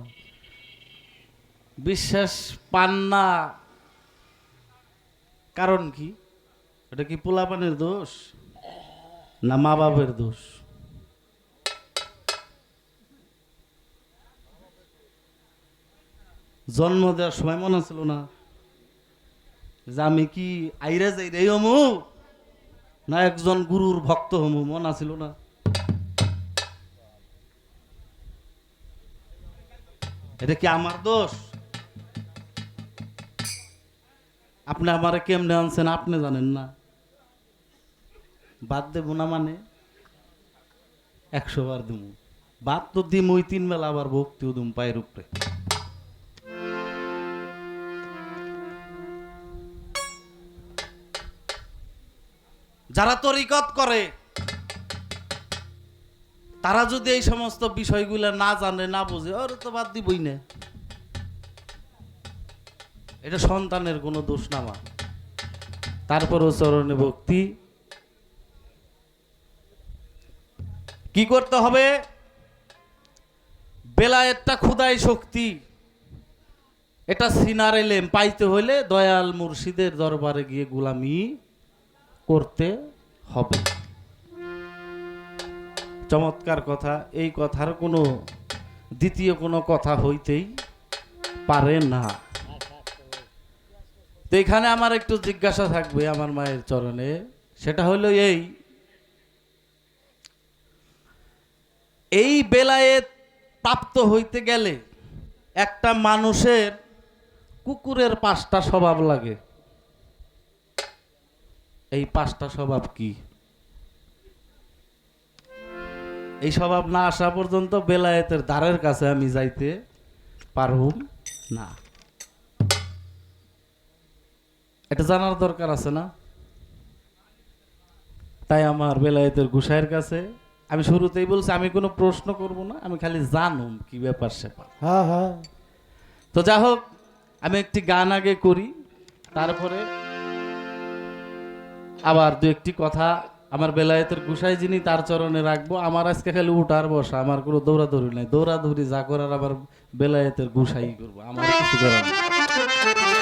বিশ্বাস পান না, কারণ কি? এটা কি পোলাপানের দোষ না মা বাবার দোষ? জন্ম দেওয়ার সময় মনে ছিল না যে আমি কি আইরা যাই রে হমু, না একজন গুরুর ভক্ত হমু? মনে ছিল না? এটা কি আমার দোষ? আপনি আমারে কেমনে আনছেন আপনি জানেন না? বাদ দেব না মানে 100 বার দিমু, বাদ তো দিম ওই 3 বেলা, আবার ভক্তিও দিম পায়ের উপরে। যারা তরিকত করে তারা যদি এই সমস্ত বিষয়গুলো না জানে, না বুঝে, ওর তো বাদ দিবই না। এটা সন্তানের কোনো দোষ না মা। তারপরও চরণে ভক্তি কি করতে হবে? বেলায়েতটা খুদাই শক্তি, এটা সিনার এলেম পাইতে হইলে দয়াল মুর্শিদের দরবারে গিয়ে গোলামি করতে হবে। চমৎকার কথা, এই কথার কোনো দ্বিতীয় কোনো কথা হইতেই পারে না। তো এখানে আমার একটু জিজ্ঞাসা থাকবে আমার মায়ের চরণে, সেটা হলো এই বেলায়েত প্রাপ্ত হইতে গেলে একটা মানুষের কুকুরের 5টা স্বভাব লাগে। এই 5টা স্বভাব কি? এই স্বভাব না আসা পর্যন্ত বেলায়েতের দ্বারের কাছে আমি যাইতে পারহুম না। এটা জানার দরকার আছে না? তাই আমার বেলায়েতের গোসাইয়ের কাছে আমি শুরুতেই বলছি আমি কোনো প্রশ্ন করব না, আমি খালি জানুম কি ব্যাপার স্যাপার। তো যা হোক, আমি একটি গান আগে করি, তারপরে আবার দু একটি কথা আমার বেলায়েতের গোসাই যিনি তার চরণে রাখবো। আমার আজকে খালি উঠার বসা, আমার কোনো দৌড়াদৌড়ি নাই। দৌড়াদৌড়ি যা করার আবার বেলায়েতের গোসাই করবো, আমার কিছু করার নেই।